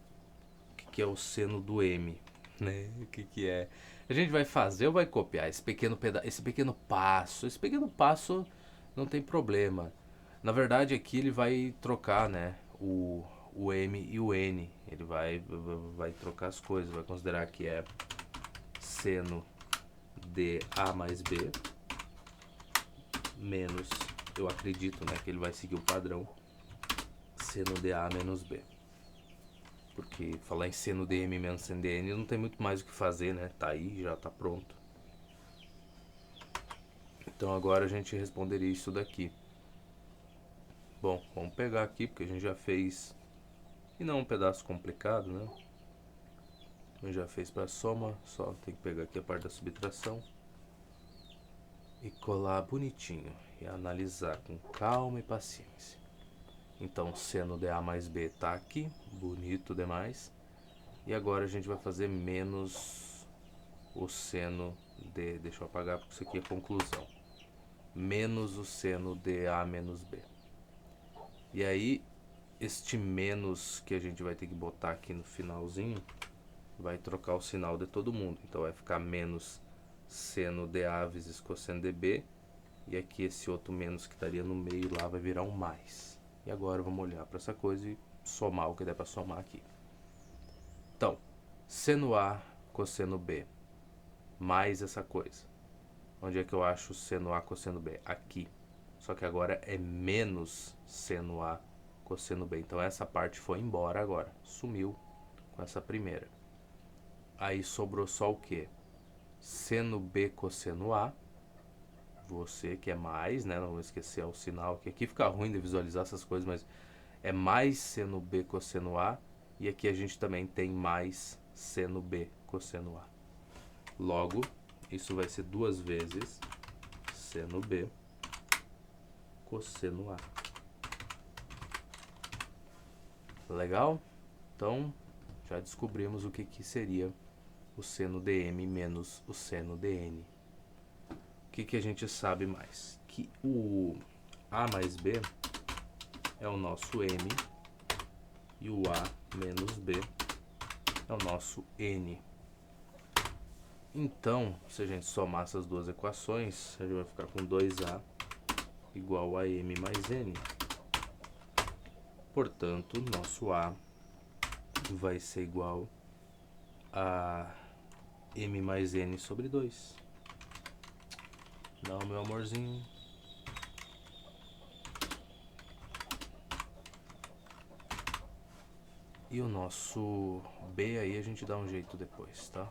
Speaker 1: o que é o seno do M? Né? O que é? A gente vai fazer ou vai copiar esse pequeno esse pequeno passo? Esse pequeno passo não tem problema. Na verdade, aqui ele vai trocar, né? O M e o N. Ele vai trocar as coisas. Vai considerar que é seno de A mais B menos, eu acredito, né, que ele vai seguir o padrão seno de A menos B. Porque falar em seno de M menos seno de N não tem muito mais o que fazer, né? Tá aí, já tá pronto. Então agora a gente responderia isso daqui. Bom, vamos pegar aqui, porque a gente já fez, e não é um pedaço complicado, né? A gente já fez para soma, só tem que pegar aqui a parte da subtração e colar bonitinho e analisar com calma e paciência. Então seno de A mais B tá aqui, bonito demais. E agora a gente vai fazer menos o seno de... Deixa eu apagar porque isso aqui é conclusão. Menos o seno de A menos B. E aí, este menos que a gente vai ter que botar aqui no finalzinho vai trocar o sinal de todo mundo. Então vai ficar menos seno de A vezes cosseno de B. E aqui esse outro menos que estaria no meio lá vai virar um mais. E agora vamos olhar para essa coisa e somar o que der para somar aqui. Então, seno A cosseno B, mais essa coisa. Onde é que eu acho seno A cosseno B? Aqui. Só que agora é menos seno A cosseno B. Então essa parte foi embora agora. Sumiu com essa primeira. Aí sobrou só o quê? Seno B cosseno A. Você que é mais, né? Não vou esquecer o sinal, que aqui fica ruim de visualizar essas coisas, mas é mais seno B cosseno A. E aqui a gente também tem mais seno B cosseno A. Logo, isso vai ser 2 vezes seno B cosseno A. Legal? Então, já descobrimos o que seria o seno dm menos o seno dn. O que a gente sabe mais? Que o A mais B é o nosso m e o A menos B é o nosso n. Então, se a gente somar essas duas equações, a gente vai ficar com 2A igual a m mais n. Portanto, nosso A vai ser igual a m mais n sobre 2. Não, meu amorzinho. E o nosso B aí a gente dá um jeito depois, tá?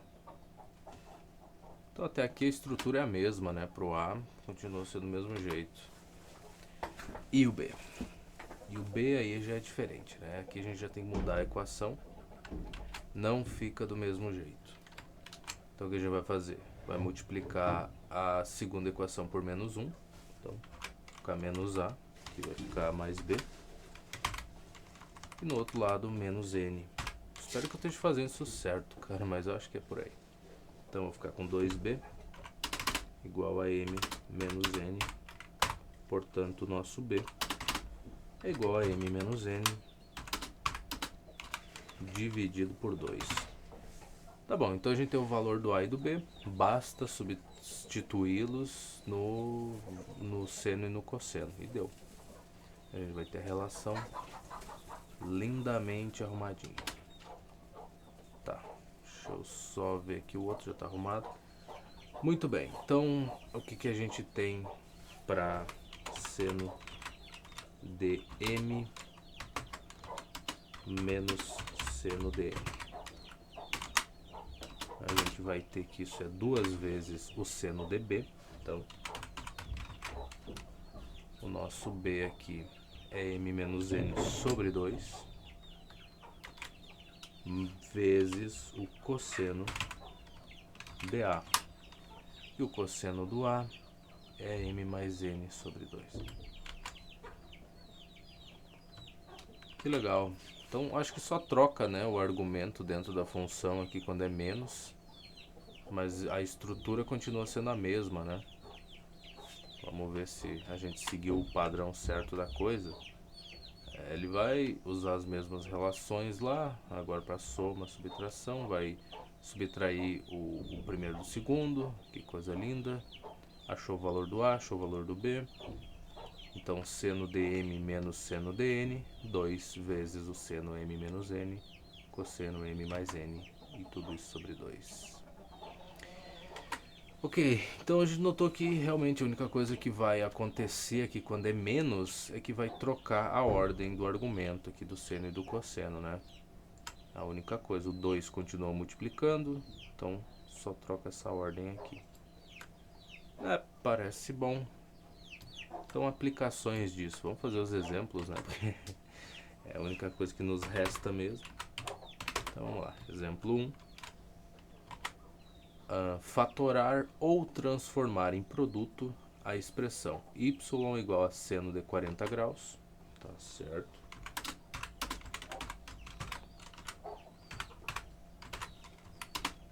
Speaker 1: Então até aqui a estrutura é a mesma, né? Pro A continua sendo do mesmo jeito. E o B? E o B aí já é diferente, né? Aqui a gente já tem que mudar a equação. Não fica do mesmo jeito. Então o que a gente vai fazer? Vai multiplicar a segunda equação por menos 1. Então vai ficar menos A, que vai ficar mais B. E no outro lado menos N. Espero que eu esteja fazendo isso certo, cara, mas eu acho que é por aí. Então eu vou ficar com 2B igual a M menos N. Portanto, o nosso B é igual a M menos N dividido por 2. Tá bom, então a gente tem o valor do A e do B. Basta substituí-los no seno e no cosseno. E deu. A gente vai ter a relação lindamente arrumadinha. Tá, deixa eu só ver aqui, o outro já tá arrumado. Muito bem, então o que a gente tem para seno de M menos seno de M? A gente vai ter que isso é 2 vezes o seno de B. Então, o nosso B aqui é M menos N sobre 2 vezes o cosseno de A. E o cosseno do A é M mais N sobre 2. Que legal. Então, acho que só troca, né, o argumento dentro da função aqui quando é menos. Mas a estrutura continua sendo a mesma, né? Vamos ver se a gente seguiu o padrão certo da coisa. Ele vai usar as mesmas relações lá, agora para soma, subtração, vai subtrair o primeiro do segundo, que coisa linda. Achou o valor do A, achou o valor do B. Então, seno de M menos seno de N, 2 vezes o seno M menos N, cosseno M mais N, e tudo isso sobre 2. Ok, então a gente notou que realmente a única coisa que vai acontecer aqui quando é menos é que vai trocar a ordem do argumento aqui do seno e do cosseno, né? A única coisa, o 2 continua multiplicando, então só troca essa ordem aqui. Parece bom. Então, aplicações disso. Vamos fazer os exemplos, né? Porque é a única coisa que nos resta mesmo. Então, vamos lá. Exemplo 1. Fatorar ou transformar em produto a expressão y igual a seno de 40 graus. Tá certo.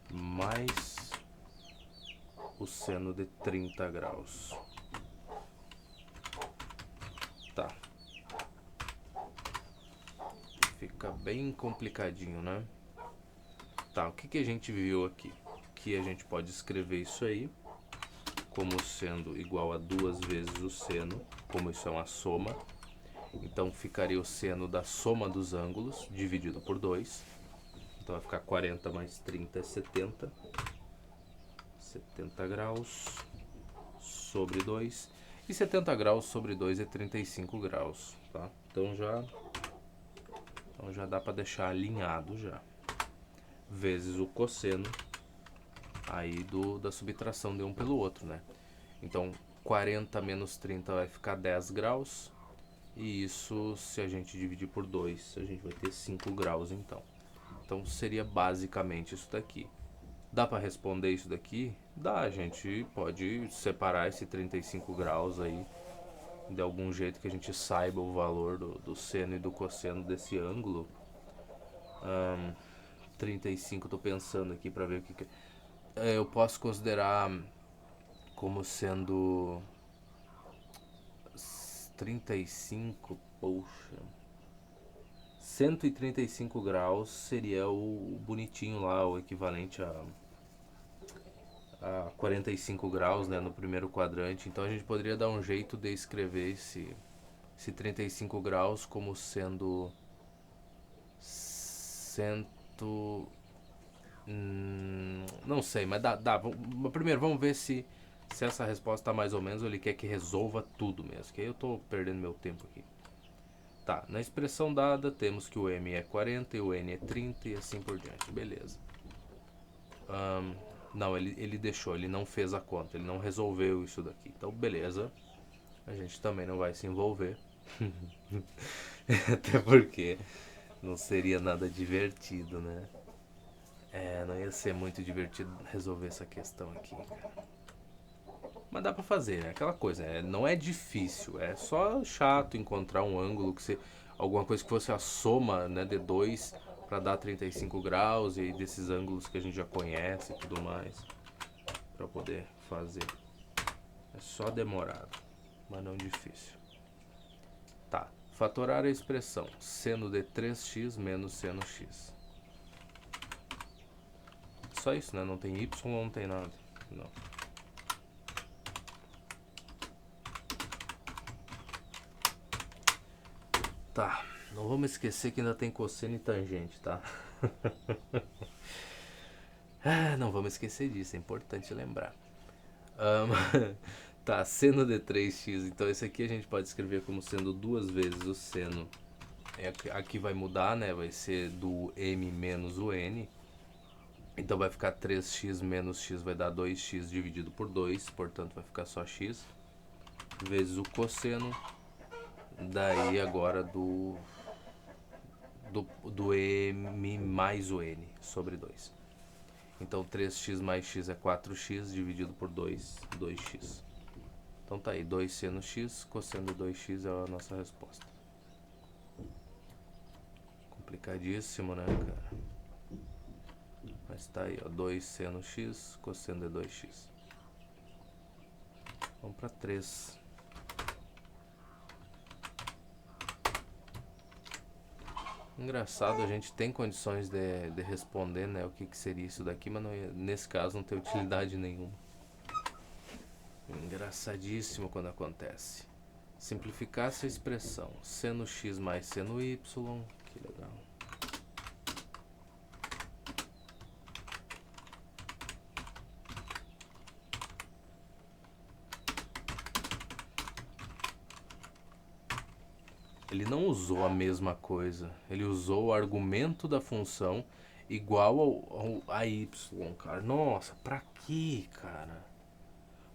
Speaker 1: Mais o seno de 30 graus. Tá. Fica bem complicadinho, né? Tá, o que a gente viu aqui? Que a gente pode escrever isso aí como sendo igual a 2 vezes o seno, como isso é uma soma. Então ficaria o seno da soma dos ângulos dividido por 2. Então vai ficar 40 mais 30 é 70. 70 graus sobre 2. E 70 graus sobre 2 é 35 graus, tá? Então já dá para deixar alinhado já. Vezes o cosseno aí da subtração de um pelo outro, né? Então 40 menos 30 vai ficar 10 graus. E isso, se a gente dividir por 2, a gente vai ter 5 graus então. Então seria basicamente isso daqui. Dá para responder isso daqui? Dá, a gente pode separar esse 35 graus aí de algum jeito que a gente saiba o valor do seno e do cosseno desse ângulo. 35, tô pensando aqui para ver o que eu posso considerar como sendo 35, poxa. 135 graus seria o bonitinho lá, o equivalente a 45 graus, né, no primeiro quadrante. Então a gente poderia dar um jeito de escrever esse 35 graus como sendo não sei, mas dá. Primeiro vamos ver se essa resposta tá mais ou menos, ou ele quer que resolva tudo mesmo, que aí eu tô perdendo meu tempo aqui. Tá, na expressão dada temos que o m é 40 e o n é 30 e assim por diante, beleza. Não, ele deixou, ele não fez a conta, ele não resolveu isso daqui. Então, beleza, a gente também não vai se envolver. Até porque não seria nada divertido, né? Não ia ser muito divertido resolver essa questão aqui, cara. Mas dá pra fazer, né? Aquela coisa, não é difícil, é só chato encontrar um ângulo que você... Alguma coisa que fosse a soma, né, de dois para dar 35 graus, e aí desses ângulos que a gente já conhece e tudo mais, para poder fazer. É só demorado, mas não difícil. Tá, fatorar a expressão seno de 3x menos seno x. Só isso, né? Não tem y, não tem nada. Não. Tá, não vamos esquecer que ainda tem cosseno e tangente, tá? Não vamos esquecer disso, é importante lembrar. Tá, seno de 3x, então esse aqui a gente pode escrever como sendo duas vezes o seno. Aqui vai mudar, né? Vai ser do m menos o n. Então vai ficar 3x menos x vai dar 2x dividido por 2, portanto vai ficar só x, vezes o cosseno, daí agora do m mais o n sobre 2. Então 3x mais x é 4x dividido por 2, 2x. Então tá aí, 2 seno x, cosseno de 2x é a nossa resposta. Complicadíssimo, né, cara? Mas tá aí, ó, 2 seno x, cosseno de 2x. Vamos para 3. Engraçado, a gente tem condições de responder, né, o que seria isso daqui, mas não, nesse caso não tem utilidade nenhuma. Engraçadíssimo quando acontece. Simplificar essa expressão, seno x mais seno y, que legal. Ele não usou a mesma coisa, ele usou o argumento da função igual a y, cara. Nossa, pra quê, cara?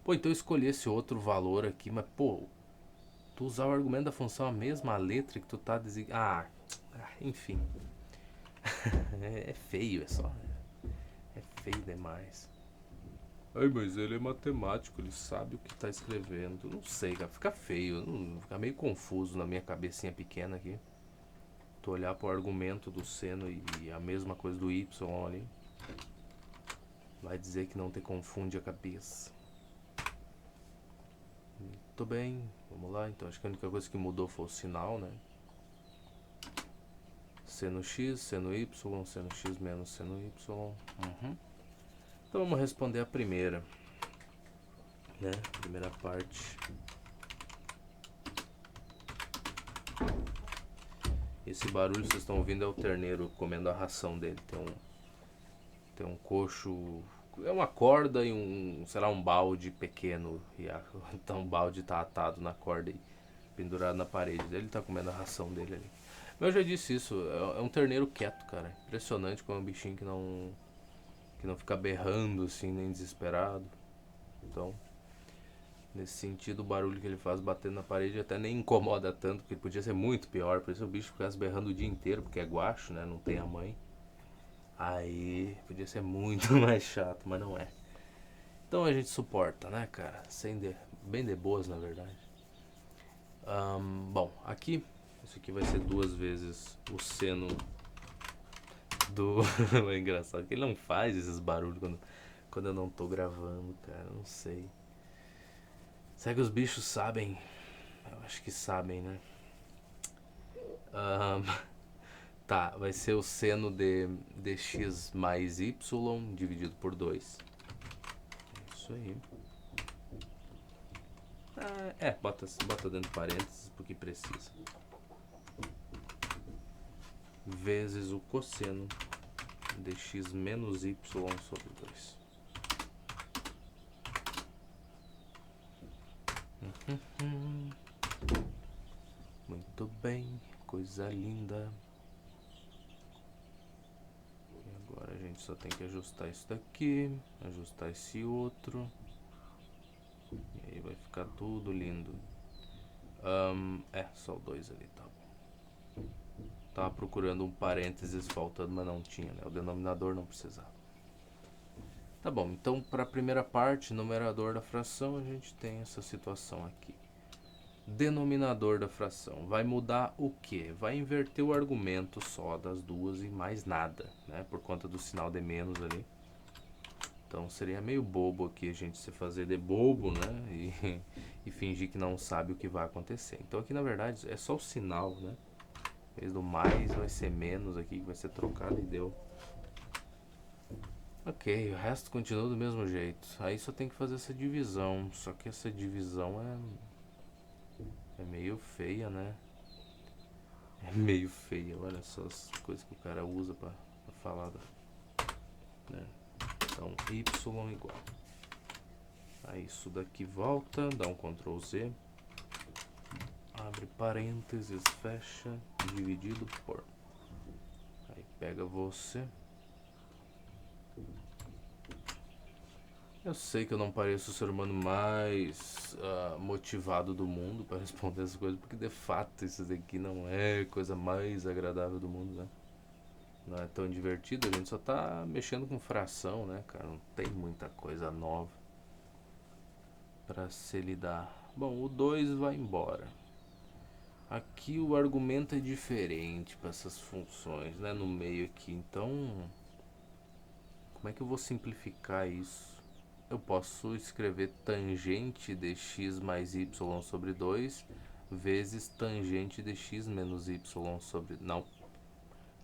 Speaker 1: Pô, então eu escolhi esse outro valor aqui, mas pô, tu usar o argumento da função a mesma letra que tu tá designando. Enfim. É feio, é só. É feio demais. Ai, mas ele é matemático, ele sabe o que tá escrevendo. Não sei, cara, fica feio, fica meio confuso na minha cabecinha pequena aqui. Tu olhar pro argumento do seno e a mesma coisa do y ali. Vai dizer que não te confunde a cabeça. Muito bem, vamos lá. Então acho que a única coisa que mudou foi o sinal, né? Seno x, seno y, seno x menos seno y. Então vamos responder a primeira, né? Primeira parte. Esse barulho que vocês estão ouvindo é o terneiro comendo a ração dele. Tem um coxo, é uma corda e sei lá, um balde pequeno. Então o balde tá atado na corda e pendurado na parede. Ele tá comendo a ração dele ali. Mas eu já disse isso, é um terneiro quieto, cara. Impressionante como é um bichinho que não fica berrando assim, nem desesperado. Então, nesse sentido, o barulho que ele faz batendo na parede até nem incomoda tanto, porque podia ser muito pior. Por isso o bicho ficasse berrando o dia inteiro, porque é guacho, né? Não tem a mãe. Aí podia ser muito mais chato, mas não é. Então a gente suporta, né, cara? Bem de boas, na verdade. Bom, aqui, isso aqui vai ser 2 vezes o seno do... É engraçado que ele não faz esses barulhos quando eu não tô gravando, cara. Não sei. Será que os bichos sabem? Eu acho que sabem, né? Ahn, tá, vai ser o seno de dx mais y dividido por 2. Isso aí. Bota dentro de parênteses porque precisa. Vezes o cosseno de x menos y sobre 2. Muito bem, coisa linda. E agora a gente só tem que ajustar isso daqui, ajustar esse outro. E aí vai ficar tudo lindo. Só o 2 ali, tá bom. Tava procurando um parênteses faltando, mas não tinha, né? O denominador não precisava. Tá bom, então para a primeira parte, numerador da fração, a gente tem essa situação aqui. Denominador da fração, vai mudar o que? Vai inverter o argumento só das duas e mais nada, né? Por conta do sinal de menos ali. Então seria meio bobo aqui a gente se fazer de bobo, né? E fingir que não sabe o que vai acontecer. Então aqui na verdade é só o sinal, né? Em vez do mais vai ser menos aqui, que vai ser trocado e deu. Ok, o resto continua do mesmo jeito. Aí só tem que fazer essa divisão. Só que essa divisão é meio feia, né? É meio feia. Olha só as coisas que o cara usa pra falar. Né? Então, y igual. Aí isso daqui volta, dá um Ctrl Z. Abre parênteses, fecha, dividido por. Aí pega você. Eu sei que eu não pareço o ser humano mais motivado do mundo para responder essas coisas, porque de fato isso daqui não é a coisa mais agradável do mundo, né? Não é tão divertido, a gente só tá mexendo com fração, né, cara? Não tem muita coisa nova para se lidar. Bom, o 2 vai embora. Aqui o argumento é diferente para essas funções, né, no meio aqui. Então, como é que eu vou simplificar isso? Eu posso escrever tangente de x mais y sobre 2 vezes tangente de x menos y sobre... Não.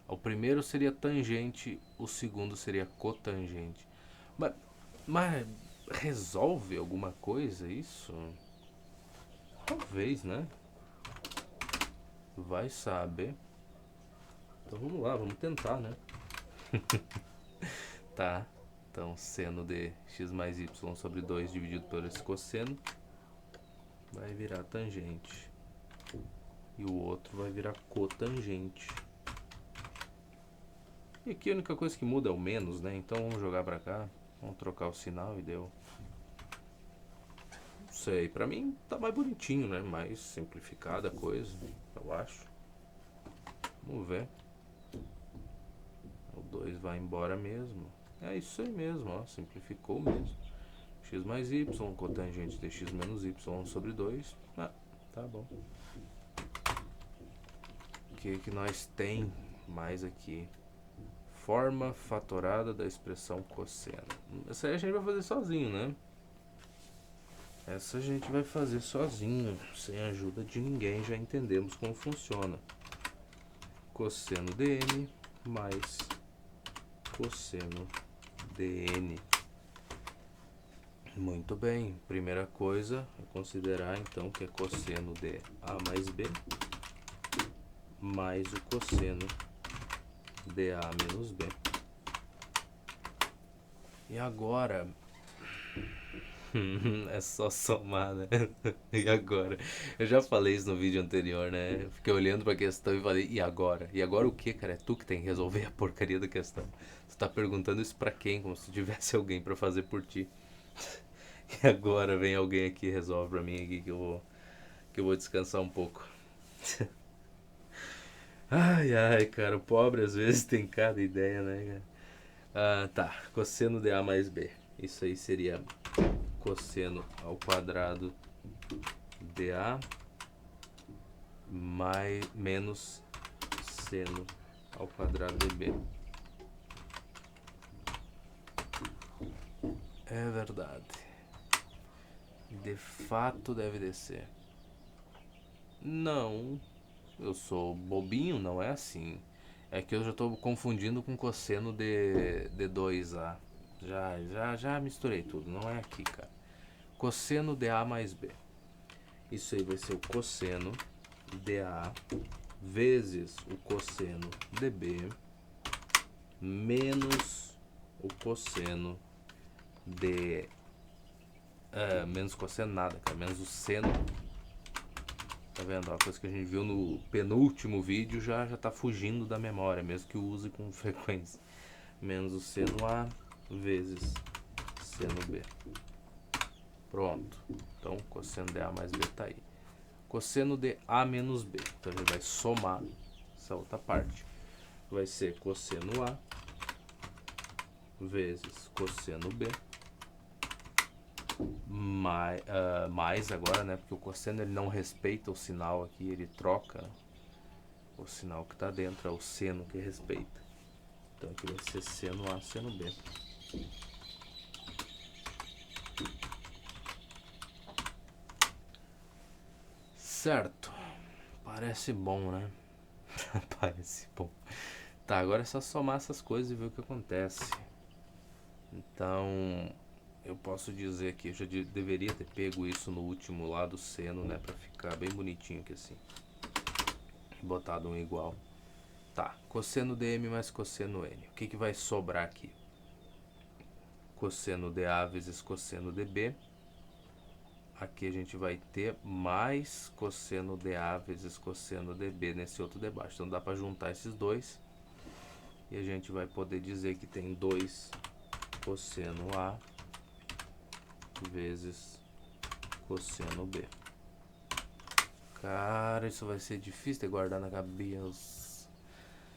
Speaker 1: O primeiro seria tangente, o segundo seria cotangente. Mas resolve alguma coisa isso? Talvez, né? Vai saber. Então vamos lá, vamos tentar, né? Tá. Então, seno de x mais y sobre 2 dividido por esse cosseno vai virar tangente. E o outro vai virar cotangente. E aqui a única coisa que muda é o menos, né? Então vamos jogar pra cá. Vamos trocar o sinal e deu. Não sei, pra mim tá mais bonitinho, né? Mais simplificada a coisa, eu acho. Vamos ver. O 2 vai embora mesmo. É isso aí mesmo, ó, simplificou mesmo. X mais y, cotangente de x menos y sobre 2. Tá bom. O que nós tem mais aqui? Forma fatorada da expressão cosseno. Essa aí a gente vai fazer sozinho, né? Essa a gente vai fazer sozinho, sem a ajuda de ninguém, já entendemos como funciona. Cosseno de n mais cosseno de n. Muito bem, primeira coisa é considerar então que é cosseno de a mais b mais o cosseno de A menos B. E agora é só somar, né? E agora? Eu já falei isso no vídeo anterior, né? Eu fiquei olhando pra questão e falei, e agora? E agora o que, cara? É tu que tem que resolver a porcaria da questão. Você tá perguntando isso pra quem? Como se tivesse alguém pra fazer por ti. E agora vem alguém aqui e resolve pra mim aqui que eu vou descansar um pouco. Ai, ai, cara, o pobre às vezes tem cada ideia, né, cara? Ah, tá. Cosseno de A mais B. Isso aí seria cosseno ao quadrado de A menos seno ao quadrado de B. É verdade. De fato deve descer. Não, eu sou bobinho, não é assim. É que eu já estou confundindo com cosseno de 2A. Já misturei tudo, não é aqui, cara. Cosseno de A mais B. Isso aí vai ser o cosseno de A vezes o cosseno de B menos o cosseno de... menos cosseno nada, cara. Menos o seno. Tá vendo? A coisa que a gente viu no penúltimo vídeo já tá fugindo da memória, mesmo que eu use com frequência. Menos o seno A vezes seno B. Pronto. Então, cosseno de A mais B tá aí. Cosseno de A menos B. Então, a gente vai somar essa outra parte. Vai ser cosseno A vezes cosseno B. Mais agora, né? Porque o cosseno ele não respeita o sinal aqui, ele troca o sinal que está dentro, é o seno que respeita. Então aqui vai ser seno A, seno B. Certo. Parece bom, né? Parece bom. Tá, agora é só somar essas coisas e ver o que acontece. Então, eu posso dizer que eu já deveria ter pego isso no último lá do seno, né? Pra ficar bem bonitinho aqui assim. Botado um igual. Tá, cosseno de M mais cosseno N. O que vai sobrar aqui? Cosseno de A vezes cosseno de B. Aqui a gente vai ter mais cosseno de A vezes cosseno de B nesse outro de baixo. Então dá para juntar esses dois. E a gente vai poder dizer que tem 2 cosseno A vezes cosseno B. Cara, isso vai ser difícil de guardar na cabeça.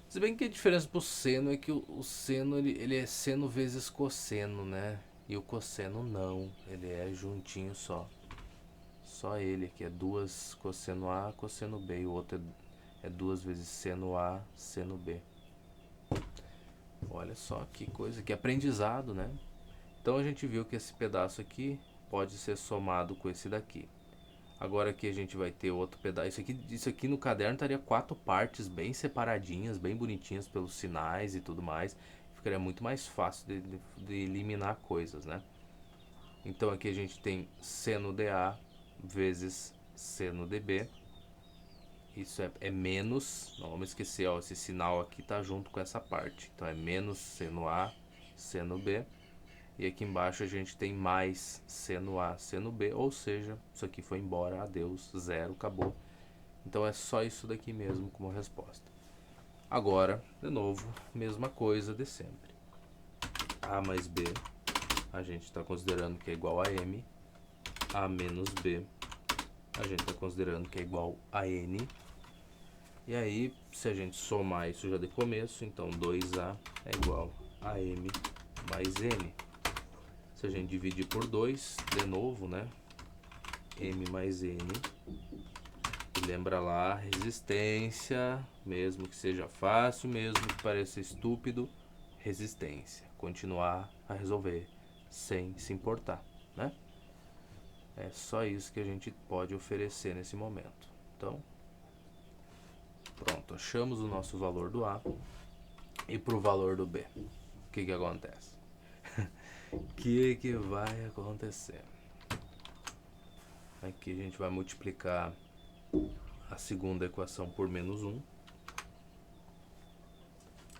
Speaker 1: Se bem que a diferença pro seno é que o seno ele é seno vezes cosseno, né? E o cosseno não, ele é juntinho só. Só ele aqui é 2 cosseno A, cosseno B. E o outro é 2 vezes seno A, seno B. Olha só que coisa, que aprendizado, né? Então a gente viu que esse pedaço aqui pode ser somado com esse daqui. Agora aqui a gente vai ter outro pedaço. Isso aqui no caderno estaria 4 partes bem separadinhas, bem bonitinhas pelos sinais e tudo mais. Ficaria muito mais fácil de eliminar coisas, né? Então aqui a gente tem seno de A vezes seno de B. Isso é menos, não vamos esquecer, ó, esse sinal aqui tá junto com essa parte. Então é menos seno A, seno B. E aqui embaixo a gente tem mais seno A, seno B, ou seja, isso aqui foi embora, adeus, zero, acabou. Então é só isso daqui mesmo como resposta. Agora, de novo, mesma coisa de sempre. A mais B, a gente está considerando que é igual a M. A menos B, a gente está considerando que é igual a N. E aí, se a gente somar isso já de começo, então 2A é igual a M mais N. Se a gente dividir por 2, de novo, né? M mais N. E lembra lá, resistência, mesmo que seja fácil, mesmo que pareça estúpido, resistência. Continuar a resolver sem se importar, né? É só isso que a gente pode oferecer nesse momento. Então, pronto, achamos o nosso valor do A. E para o valor do B, o que acontece? O que vai acontecer? Aqui a gente vai multiplicar a segunda equação por menos 1.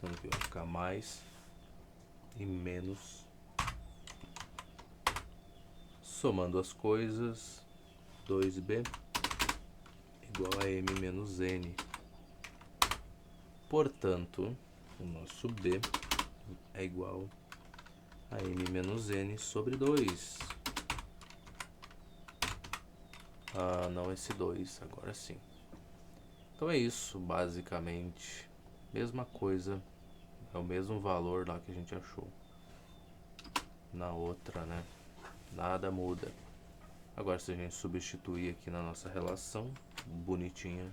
Speaker 1: Então aqui vai ficar mais e menos. Somando as coisas, 2b igual a m menos n. Portanto, o nosso b é igual a m menos n sobre 2. Ah, não esse 2, agora sim. Então é isso, basicamente. Mesma coisa, é o mesmo valor lá que a gente achou na outra, né? Nada muda. Agora, se a gente substituir aqui na nossa relação, bonitinha,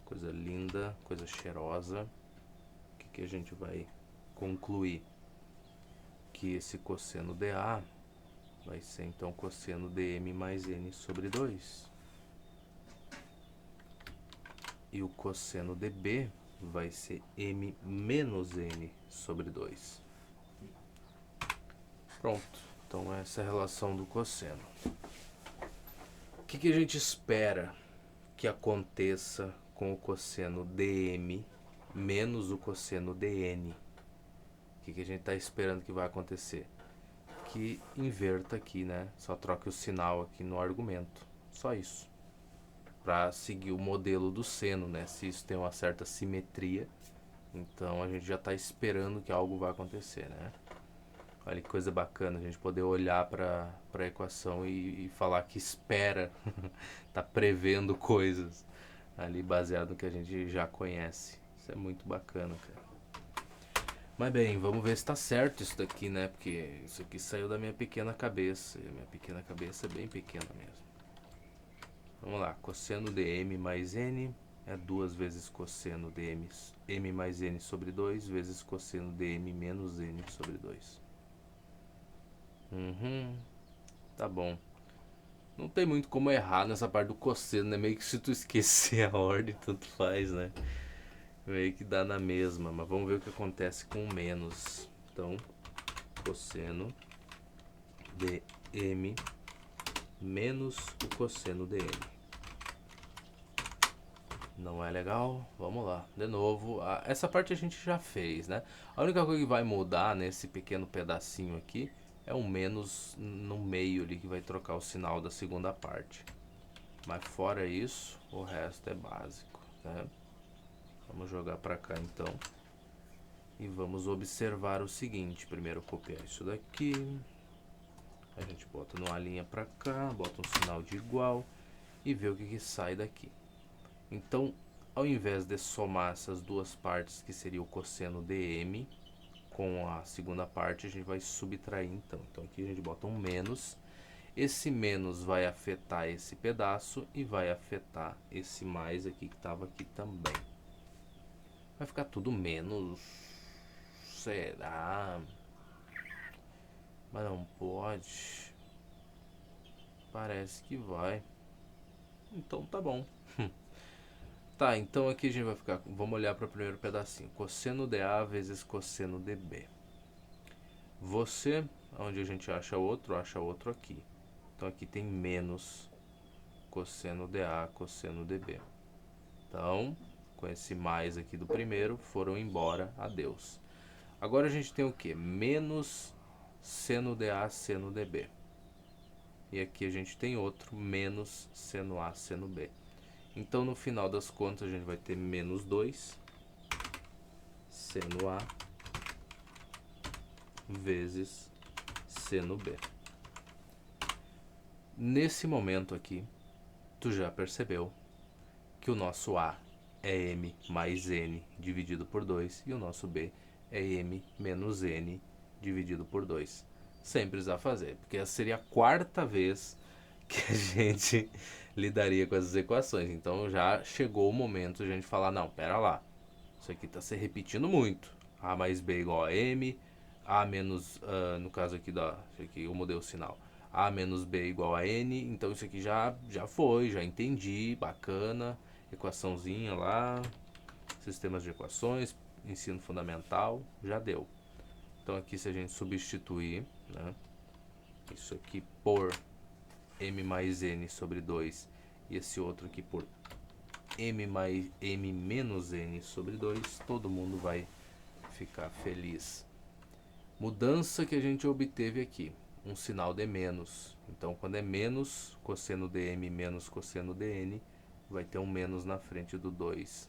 Speaker 1: coisa linda, coisa cheirosa, o que a gente vai concluir? Que esse cosseno dA vai ser então cosseno dm mais n sobre 2. E o cosseno dB vai ser m menos n sobre 2. Pronto, então essa é a relação do cosseno. O que a gente espera que aconteça com o cosseno dm menos o cosseno dn? O que a gente está esperando que vai acontecer? Que inverta aqui, né? Só troque o sinal aqui no argumento. Só isso. Para seguir o modelo do seno, né? Se isso tem uma certa simetria, então a gente já está esperando que algo vai acontecer, né? Olha que coisa bacana a gente poder olhar para a equação e falar que espera, tá prevendo coisas ali baseado no que a gente já conhece. Isso é muito bacana, cara. Mas bem, vamos ver se tá certo isso daqui, né? Porque isso aqui saiu da minha pequena cabeça. E a minha pequena cabeça é bem pequena mesmo. Vamos lá, cosseno de m mais n é 2 vezes cosseno de m mais n sobre 2 vezes cosseno de m menos n sobre 2. Tá bom. Não tem muito como errar nessa parte do cosseno, né? Meio que se tu esquecer a ordem, tanto faz, né? Meio que dá na mesma, mas vamos ver o que acontece com o menos. Então, cosseno de m menos o cosseno de m. Não é legal? Vamos lá. De novo, essa parte a gente já fez, né? A única coisa que vai mudar nesse pequeno pedacinho aqui é um menos no meio ali que vai trocar o sinal da segunda parte. Mas fora isso, o resto é básico, né? Vamos jogar para cá então. E vamos observar o seguinte. Primeiro copiar isso daqui. A gente bota numa linha para cá, bota um sinal de igual e vê o que sai daqui. Então, ao invés de somar essas duas partes, que seria o cosseno dm, com a segunda parte, a gente vai subtrair então. Então aqui a gente bota um menos. Esse menos vai afetar esse pedaço e vai afetar esse mais aqui que estava aqui também. Vai ficar tudo menos. Será? Mas não pode. Parece que vai. Então tá bom. Tá, então aqui a gente vai ficar. Vamos olhar para o primeiro pedacinho. Cosseno de A vezes cosseno de B. Você, onde a gente acha outro aqui. Então aqui tem menos cosseno de A, cosseno de B. Então, com esse mais aqui do primeiro, foram embora, adeus. Agora a gente tem o que? Menos seno de A, seno de B. E aqui a gente tem outro, menos seno A, seno B. Então, no final das contas, a gente vai ter menos 2 seno A vezes seno B. Nesse momento aqui, tu já percebeu que o nosso A é m mais n dividido por 2 e o nosso B é m menos n dividido por 2. Sem precisar fazer, porque essa seria a quarta vez que a gente lidaria com essas equações. Então já chegou o momento de a gente falar, não, pera lá, isso aqui está se repetindo muito. A mais B igual a m, A menos, no caso aqui, isso aqui eu mudei o sinal, A menos B igual a n, então isso aqui já foi, já entendi, bacana, equaçãozinha lá, sistemas de equações, ensino fundamental, já deu. Então aqui se a gente substituir, né, isso aqui por m mais n sobre 2 e esse outro aqui por m menos n sobre 2, todo mundo vai ficar feliz. Mudança que a gente obteve aqui, um sinal de menos. Então, quando é menos cosseno de m menos cosseno de n, vai ter um menos na frente do 2.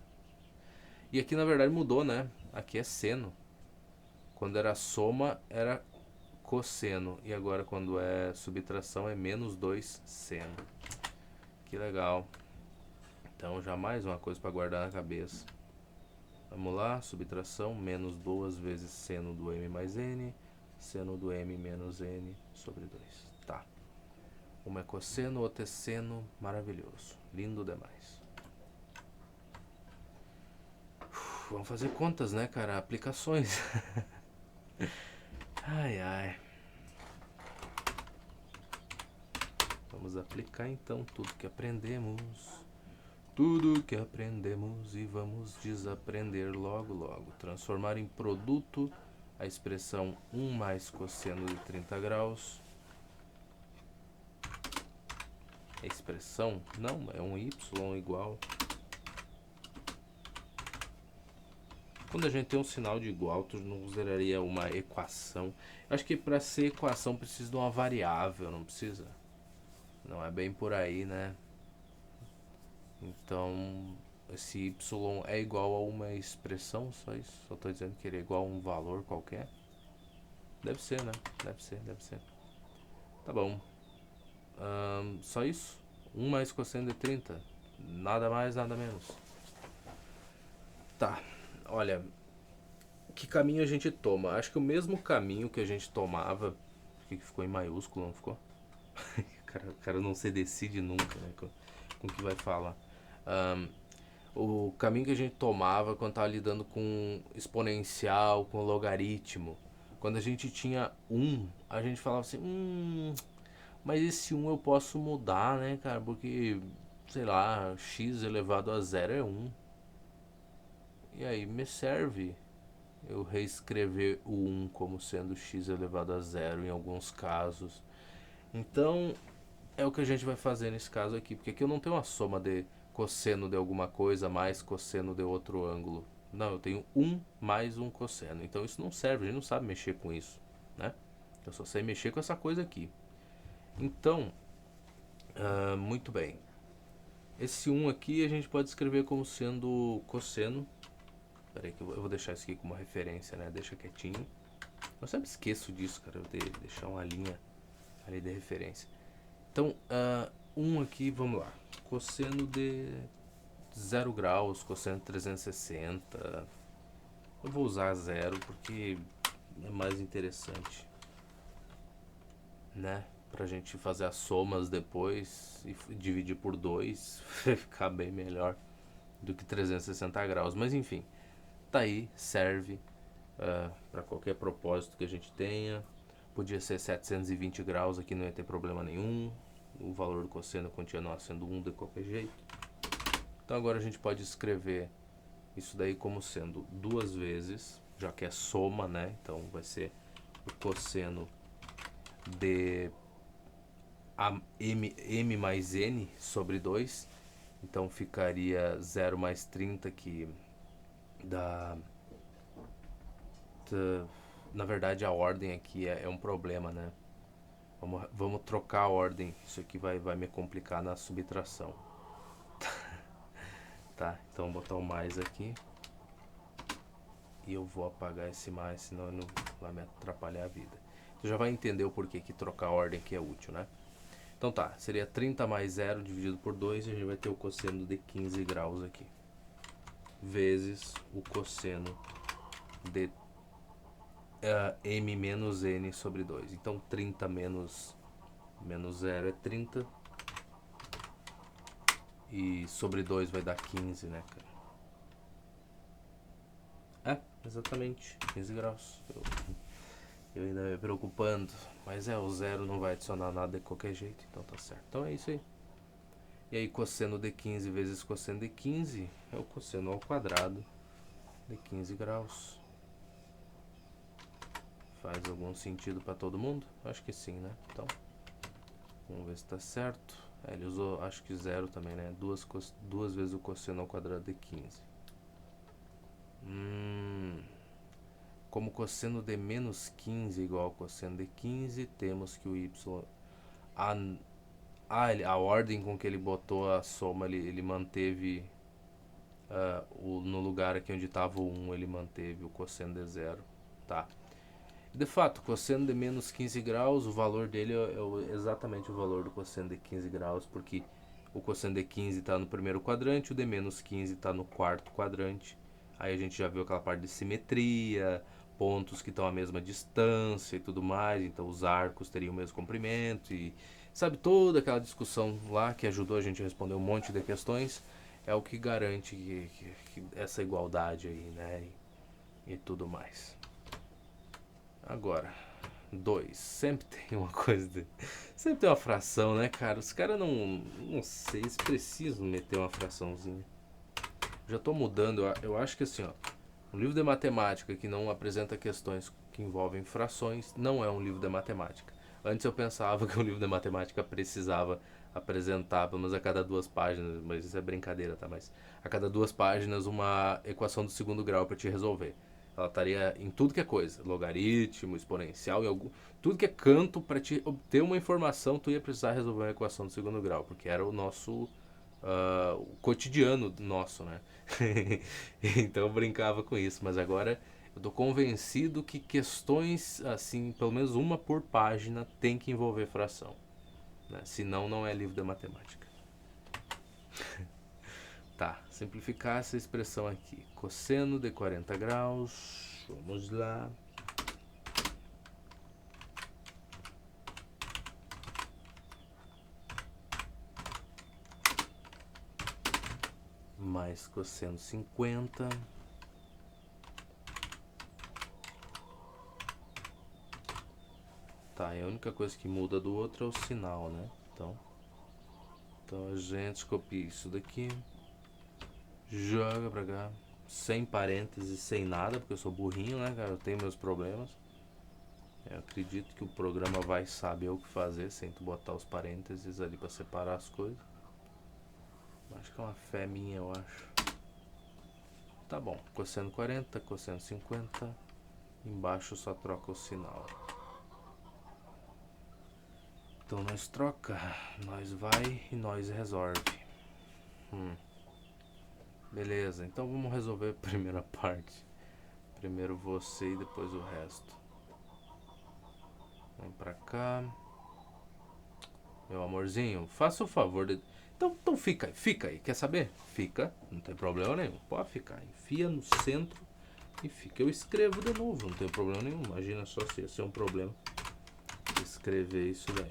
Speaker 1: E aqui, na verdade, mudou, né? Aqui é seno. Quando era soma, era cosseno. E agora, quando é subtração, é menos 2 seno. Que legal. Então, já mais uma coisa para guardar na cabeça. Vamos lá, subtração, menos 2 vezes seno do m mais n, seno do m menos n sobre 2. Tá. Uma é cosseno, outra é seno, maravilhoso. Lindo demais. Vamos fazer contas, né, cara? Aplicações. Ai, ai. Vamos aplicar então tudo que aprendemos. Tudo que aprendemos e vamos desaprender logo logo. Transformar em produto a expressão 1 mais cosseno de 30 graus. A expressão? Não, é um y igual. Quando a gente tem um sinal de igual, tu não consideraria uma equação. Acho que para ser equação precisa de uma variável, não precisa? Não é bem por aí, né? Então, esse y é igual a uma expressão, só isso? Só estou dizendo que ele é igual a um valor qualquer? Deve ser, né? Deve ser. Tá bom. Só isso? 1 mais cosseno de 30. Nada mais, nada menos. Tá. Olha, que caminho a gente toma? Acho que o mesmo caminho que a gente tomava... Por que ficou em maiúsculo, não ficou? O cara não se decide nunca, né? Com o que vai falar. O caminho que a gente tomava quando estava lidando com exponencial, com logaritmo. Quando a gente tinha 1, a gente falava assim, mas esse 1 eu posso mudar, né, cara? Porque, sei lá, x elevado a 0 é 1. E aí me serve eu reescrever o 1 como sendo x elevado a 0 em alguns casos. Então, é o que a gente vai fazer nesse caso aqui, porque aqui eu não tenho uma soma de cosseno de alguma coisa mais cosseno de outro ângulo. Não, eu tenho 1 mais um cosseno. Então isso não serve, a gente não sabe mexer com isso, né? Eu só sei mexer com essa coisa aqui. Então, muito bem. Esse 1 aqui a gente pode escrever como sendo cosseno. Espera aí que eu vou deixar isso aqui como referência, né? Deixa quietinho. Eu sempre esqueço disso, cara, de deixar uma linha ali de referência. Então, 1 aqui, vamos lá. Cosseno de 0 graus, cosseno de 360. Eu vou usar 0 porque é mais interessante, né? Pra gente fazer as somas depois e dividir por 2, vai ficar bem melhor do que 360 graus. Mas enfim, tá aí, serve para qualquer propósito que a gente tenha. Podia ser 720 graus, aqui não ia ter problema nenhum. O valor do cosseno continua sendo 1 de qualquer jeito. Então agora a gente pode escrever isso daí como sendo 2 vezes, já que é soma, né? Então vai ser o cosseno de m mais n sobre 2. Então ficaria 0 mais 30, que dá... Na verdade a ordem aqui é um problema, né? Vamos trocar a ordem. Isso aqui vai me complicar na subtração. Tá, então vou botar o mais aqui. E eu vou apagar esse mais, senão não vai me atrapalhar a vida. Tu já vai entender o porquê que trocar a ordem aqui é útil, né? Então tá, seria 30 mais 0 dividido por 2 e a gente vai ter o cosseno de 15 graus aqui. Vezes o cosseno de m menos n sobre 2. Então 30 menos 0 é 30. E sobre 2 vai dar 15, né, cara? Exatamente, 15 graus. Eu ainda me preocupando. Mas o 0 não vai adicionar nada de qualquer jeito, então tá certo. Então é isso aí. E aí cosseno de 15 vezes cosseno de 15 é o cosseno ao quadrado de 15 graus. Faz algum sentido para todo mundo? Acho que sim, né? Então, vamos ver se tá certo. Ele usou, acho que zero também, né? Duas vezes o cosseno ao quadrado de 15. Como cosseno de menos 15 é igual ao cosseno de 15, temos que o y... A ordem com que ele botou a soma, ele manteve... no lugar aqui onde estava o 1, ele manteve o cosseno de zero. Tá. De fato, cosseno de menos 15 graus, o valor dele é exatamente o valor do cosseno de 15 graus, porque o cosseno de 15 está no primeiro quadrante, o de menos 15 está no quarto quadrante. Aí a gente já viu aquela parte de simetria, pontos que estão à mesma distância e tudo mais, então os arcos teriam o mesmo comprimento e sabe, toda aquela discussão lá que ajudou a gente a responder um monte de questões é o que garante que essa igualdade aí, né, e tudo mais. Agora, 2. Sempre tem uma coisa sempre tem uma fração, né, cara? Os caras não sei, eles precisam meter uma fraçãozinha. Já tô mudando, eu acho que assim, ó, um livro de matemática que não apresenta questões que envolvem frações não é um livro de matemática. Antes eu pensava que um livro de matemática precisava apresentar, pelo menos a cada 2 páginas, mas isso é brincadeira, tá? Mas a cada 2 páginas uma equação do segundo grau para te resolver. Ela estaria em tudo que é coisa, logaritmo, exponencial, tudo que é canto para te obter uma informação, tu ia precisar resolver uma equação do segundo grau, porque era o nosso o cotidiano nosso, né? Então eu brincava com isso, mas agora eu tô convencido que questões assim, pelo menos uma por página, tem que envolver fração, né? Senão não é livro de matemática. Tá, simplificar essa expressão aqui. Cosseno de 40 graus, vamos lá. Mais cosseno 50. Tá, e a única coisa que muda do outro é o sinal, né? Então a gente copia isso daqui, joga pra cá, sem parênteses, sem nada, porque eu sou burrinho, né, cara? Eu tenho meus problemas. Eu acredito que o programa vai saber o que fazer sem tu botar os parênteses ali pra separar as coisas. Acho que é uma fé minha, eu acho. Tá bom, cosseno 40, cosseno 50. Embaixo só troca o sinal. Então nós troca, nós vai e nós resolve. Beleza, então vamos resolver a primeira parte. Primeiro você e depois o resto. Vem pra cá. Meu amorzinho, faça o favor de... Então fica aí, quer saber? Fica, não tem problema nenhum. Pode ficar, enfia no centro e fica. Eu escrevo de novo, não tem problema nenhum. Imagina só se ia ser um problema escrever isso daí.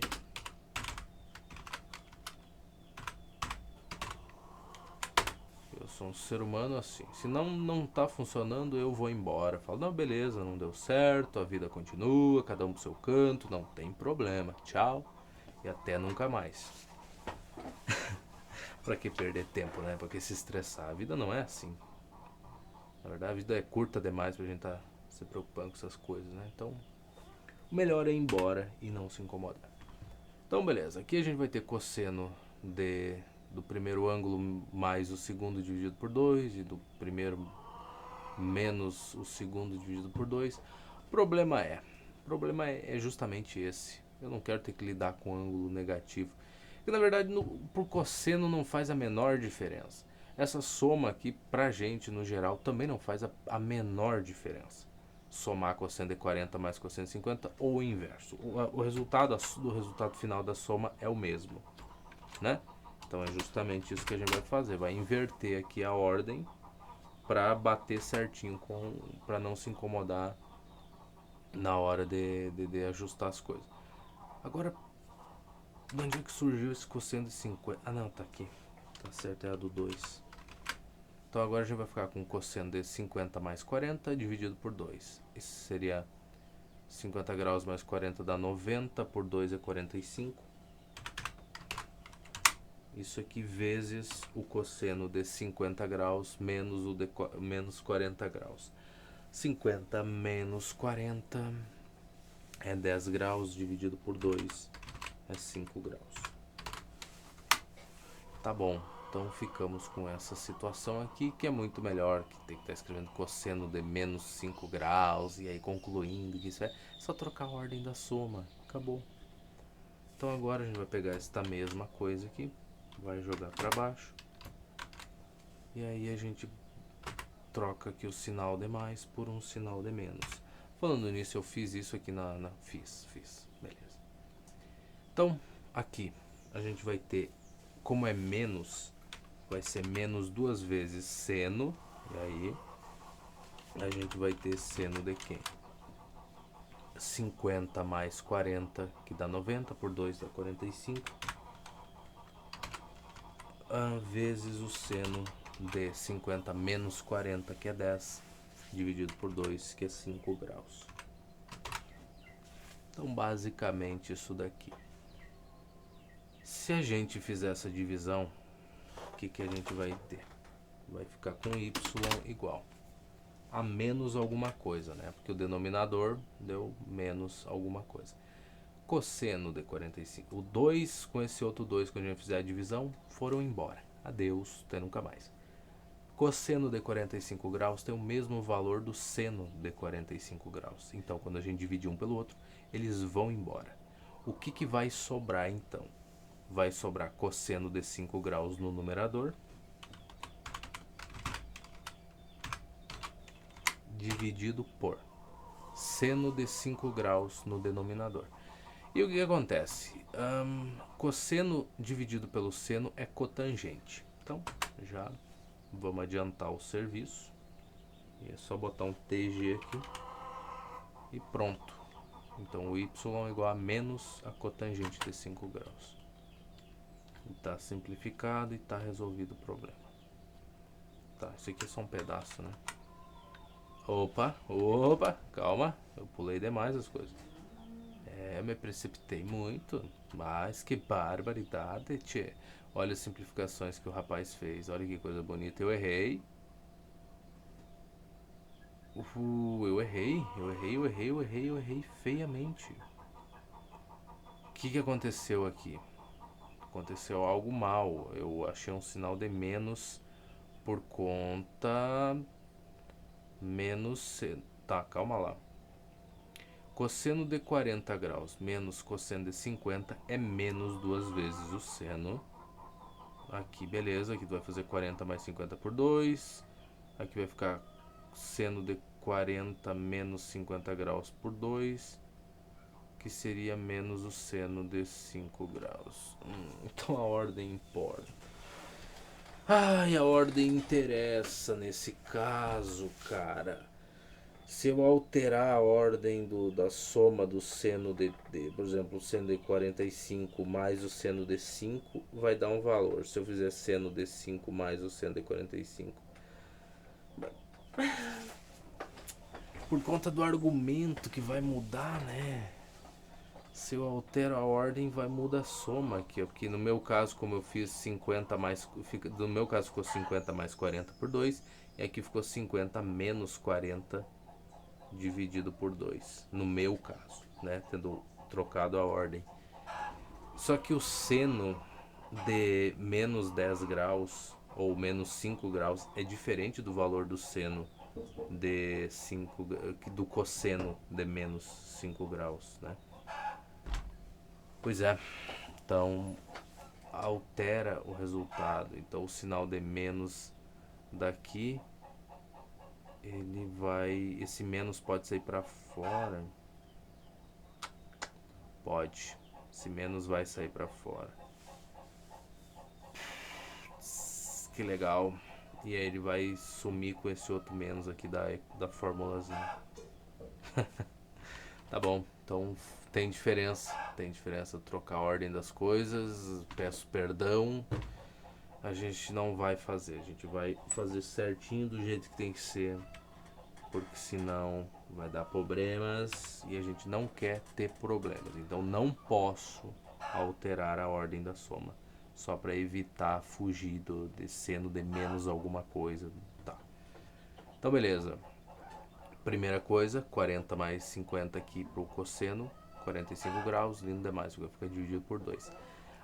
Speaker 1: Eu sou um ser humano assim. Se não tá funcionando, eu vou embora. Falo, não, beleza, não deu certo, a vida continua, cada um pro seu canto, não tem problema. Tchau e até nunca mais. Pra que perder tempo, né? Pra que se estressar? A vida não é assim. Na verdade, a vida é curta demais pra gente tá se preocupando com essas coisas, né? Então, o melhor é ir embora e não se incomodar. Então, beleza. Aqui a gente vai ter cosseno do primeiro ângulo mais o segundo dividido por 2 e do primeiro menos o segundo dividido por 2. O problema é justamente esse. Eu não quero ter que lidar com ângulo negativo. Porque, na verdade, por cosseno não faz a menor diferença. Essa soma aqui, pra gente, no geral, também não faz a menor diferença. Somar cosseno de 40 mais cosseno de 50 ou o inverso. O resultado final da soma é o mesmo, né? Então é justamente isso que a gente vai fazer. Vai inverter aqui a ordem para bater certinho, para não se incomodar na hora de ajustar as coisas. Agora, de onde é que surgiu esse cosseno de 50? Ah, não, tá aqui. Tá certo, é a do 2. Então agora a gente vai ficar com o cosseno de 50 mais 40 dividido por 2. Isso seria 50 graus mais 40 dá 90, por 2 é 45. Isso aqui vezes o cosseno de 50 graus menos o de menos 40 graus. 50 menos 40 é 10 graus, dividido por 2 é 5 graus. Tá bom, então ficamos com essa situação aqui, que é muito melhor que ter que estar escrevendo cosseno de menos 5 graus e aí concluindo que isso é só trocar a ordem da soma, acabou. Então agora a gente vai pegar esta mesma coisa aqui, vai jogar para baixo e aí a gente troca aqui o sinal de mais por um sinal de menos. Falando nisso, eu fiz isso aqui fiz, beleza. Então, aqui a gente vai ter, como é menos, vai ser menos duas vezes seno, e aí a gente vai ter seno de quem? 50 mais 40, que dá 90, por 2 dá 45, vezes o seno de 50 menos 40, que é 10, dividido por 2, que é 5 graus. Então, basicamente, isso daqui. Se a gente fizer essa divisão, o que a gente vai ter? Vai ficar com y igual a menos alguma coisa, né? Porque o denominador deu menos alguma coisa. Cosseno de 45. O 2 com esse outro 2, quando a gente fizer a divisão, foram embora. Adeus, até nunca mais. Cosseno de 45 graus tem o mesmo valor do seno de 45 graus. Então, quando a gente divide um pelo outro, eles vão embora. O que vai sobrar, então? Vai sobrar cosseno de 5 graus no numerador, dividido por seno de 5 graus no denominador. E o que acontece? Cosseno dividido pelo seno é cotangente. Então, já vamos adiantar o serviço. E é só botar um TG aqui e pronto. Então, o y é igual a menos a cotangente de 5 graus. Está simplificado e está resolvido o problema. Tá, isso aqui é só um pedaço, né? Opa, calma. Eu pulei demais as coisas. Me precipitei muito, mas que barbaridade, tchê. Olha as simplificações que o rapaz fez, olha que coisa bonita. Eu errei. Eu errei feiamente. O que aconteceu aqui? Aconteceu algo mal. Eu achei um sinal de menos por conta... Menos... Tá, calma lá. Cosseno de 40 graus menos cosseno de 50 é menos duas vezes o seno. Aqui, beleza. Aqui tu vai fazer 40 mais 50 por 2. Aqui vai ficar seno de 40 menos 50 graus por 2, que seria menos o seno de 5 graus. Então a ordem importa. Ai, a ordem interessa nesse caso, cara. Se eu alterar a ordem da soma do seno por exemplo, o seno de 45 mais o seno de 5, vai dar um valor. Se eu fizer seno de 5 mais o seno de 45, por conta do argumento que vai mudar, né? Se eu altero a ordem, vai mudar a soma aqui, porque no meu caso, como eu fiz 50 mais... No meu caso ficou 50 mais 40 por 2, e aqui ficou 50 menos 40 dividido por 2, no meu caso, né? Tendo trocado a ordem. Só que o seno de menos 10 graus ou menos 5 graus é diferente do valor do seno de 5, do cosseno de menos 5 graus, né? Pois é, então altera o resultado. Então o sinal de menos daqui, ele vai... Esse menos pode sair para fora. Pode. Esse menos vai sair para fora. Que legal. E aí ele vai sumir com esse outro menos aqui da formulazinha. Tá bom, então tem diferença trocar a ordem das coisas. Peço perdão. A gente não vai fazer, a gente vai fazer certinho do jeito que tem que ser, porque senão vai dar problemas e a gente não quer ter problemas. Então não posso alterar a ordem da soma, só para evitar fugir de seno de menos alguma coisa. Tá. Então beleza. Primeira coisa, 40 mais 50 aqui pro cosseno, 45 graus, lindo demais, vai ficar dividido por 2.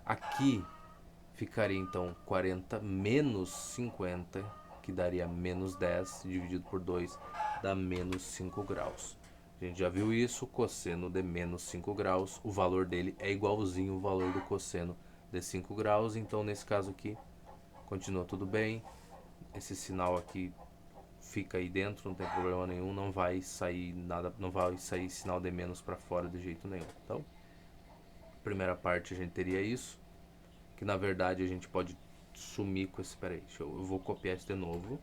Speaker 1: Aqui Ficaria então 40 menos 50, que daria menos 10, dividido por 2, dá menos 5 graus. A gente já viu isso, cosseno de menos 5 graus, o valor dele é igualzinho ao valor do cosseno de 5 graus, então nesse caso aqui, continua tudo bem. Esse sinal aqui fica aí dentro, não tem problema nenhum, não vai sair nada, não vai sair sinal de menos para fora de jeito nenhum. Então, primeira parte a gente teria isso, que na verdade a gente pode sumir com esse, peraí, eu vou copiar isso de novo,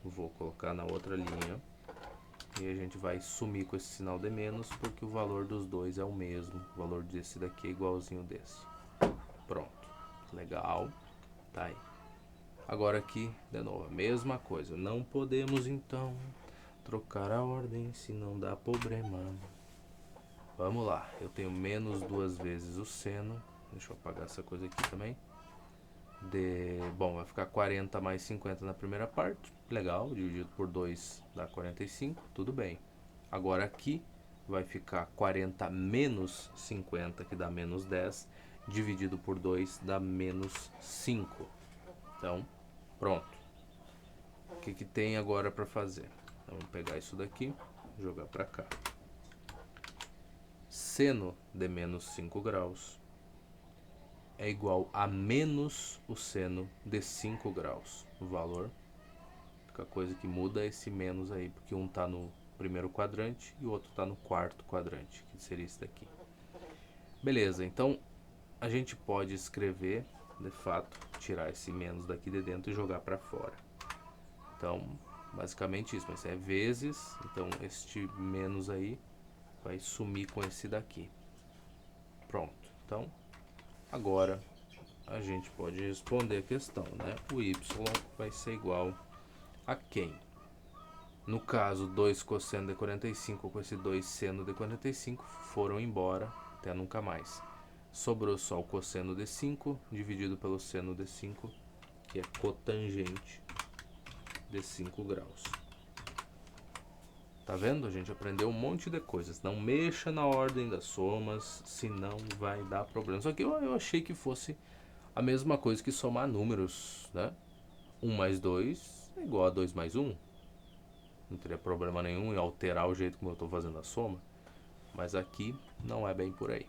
Speaker 1: vou colocar na outra linha, e a gente vai sumir com esse sinal de menos, porque o valor dos dois é o mesmo, o valor desse daqui é igualzinho desse. Pronto, legal, tá aí. Agora aqui, de novo, a mesma coisa. Não podemos, então, trocar a ordem, senão dá problema. Vamos lá. Eu tenho menos 2 vezes o seno. Deixa eu apagar essa coisa aqui também. Bom, vai ficar 40 mais 50 na primeira parte. Legal, dividido por 2 dá 45. Tudo bem. Agora aqui vai ficar 40 menos 50, que dá menos 10. Dividido por 2 dá menos 5. Então, pronto. O que tem agora para fazer? Então, vamos pegar isso daqui, jogar para cá. Seno de menos 5 graus é igual a menos o seno de 5 graus. O valor, a coisa que muda é esse menos aí, porque um está no primeiro quadrante e o outro está no quarto quadrante, que seria esse daqui. Beleza, então a gente pode escrever, de fato, tirar esse menos daqui de dentro e jogar para fora. Então, basicamente isso, mas é vezes, então este menos aí vai sumir com esse daqui. Pronto, então agora a gente pode responder a questão, né? O y vai ser igual a quem? No caso, 2 cosseno de 45 com esse 2 seno de 45 foram embora até nunca mais. Sobrou só o cosseno de 5 dividido pelo seno de 5, que é cotangente de 5 graus. Tá vendo? A gente aprendeu um monte de coisas. Não mexa na ordem das somas, senão vai dar problema. Só que eu achei que fosse a mesma coisa que somar números, né? 1 mais 2 é igual a 2 mais 1. Não teria problema nenhum em alterar o jeito como eu estou fazendo a soma. Mas aqui não é bem por aí.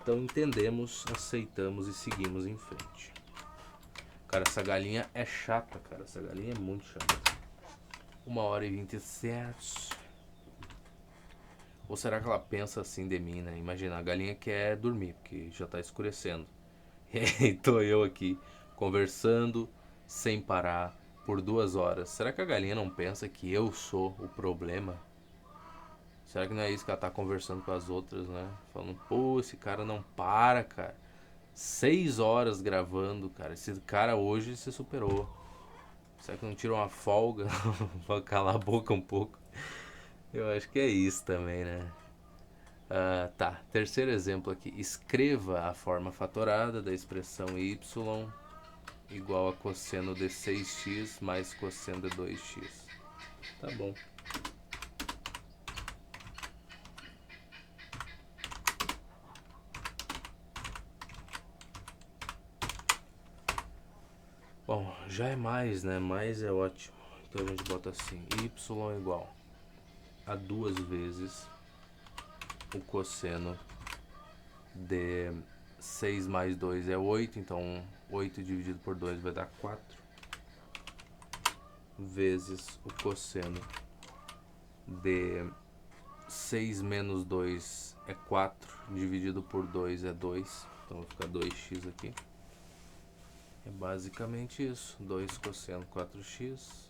Speaker 1: Então entendemos, aceitamos e seguimos em frente. Cara, essa galinha é chata, cara. Essa galinha é muito chata. 1h27. Ou será que ela pensa assim de mim, né? Imagina, a galinha quer dormir, porque já tá escurecendo. E aí tô eu aqui, conversando, sem parar, por 2 horas. Será que a galinha não pensa que eu sou o problema? Será que não é isso que ela tá conversando com as outras, né? Falando, pô, esse cara não para, cara. 6 horas gravando, cara. Esse cara hoje se superou. Será que não tira uma folga pra calar a boca um pouco? Eu acho que é isso também, né? Tá, terceiro exemplo aqui. Escreva a forma fatorada da expressão y igual a cosseno de 6x mais cosseno de 2x. Tá bom. Bom, já é mais, né? Mais é ótimo. Então a gente bota assim, y igual a 2 vezes o cosseno de 6 mais 2 é 8, então 8 dividido por 2 vai dar 4, vezes o cosseno de 6 menos 2 é 4, dividido por 2 é 2, então vai ficar 2x aqui. É basicamente isso, 2 cosseno 4x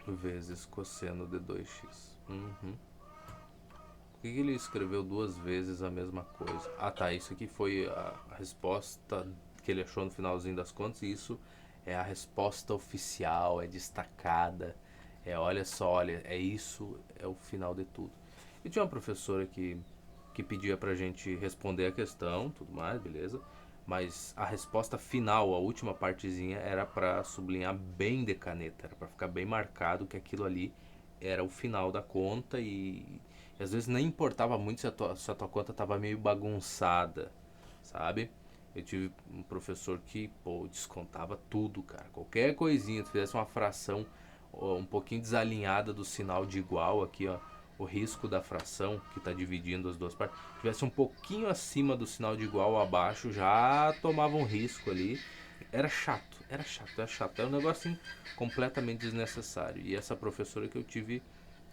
Speaker 1: vezes cosseno de 2x. Por que ele escreveu 2 vezes a mesma coisa? Ah tá, isso aqui foi a resposta que ele achou no finalzinho das contas, e isso é a resposta oficial, é destacada, olha só, olha, é isso, é o final de tudo. E tinha uma professora que pedia pra gente responder a questão, tudo mais, beleza, mas a resposta final, a última partezinha, era pra sublinhar bem de caneta, era pra ficar bem marcado que aquilo ali era o final da conta, e às vezes nem importava muito se a tua conta tava meio bagunçada, sabe? Eu tive um professor que, pô, descontava tudo, cara. Qualquer coisinha, tu fizesse uma fração ó, um pouquinho desalinhada do sinal de igual aqui, ó, o risco da fração que está dividindo as duas partes, tivesse um pouquinho acima do sinal de igual ou abaixo, já tomava um risco ali. Era chato, era chato, era chato. Era um negócio assim, completamente desnecessário. E essa professora que eu tive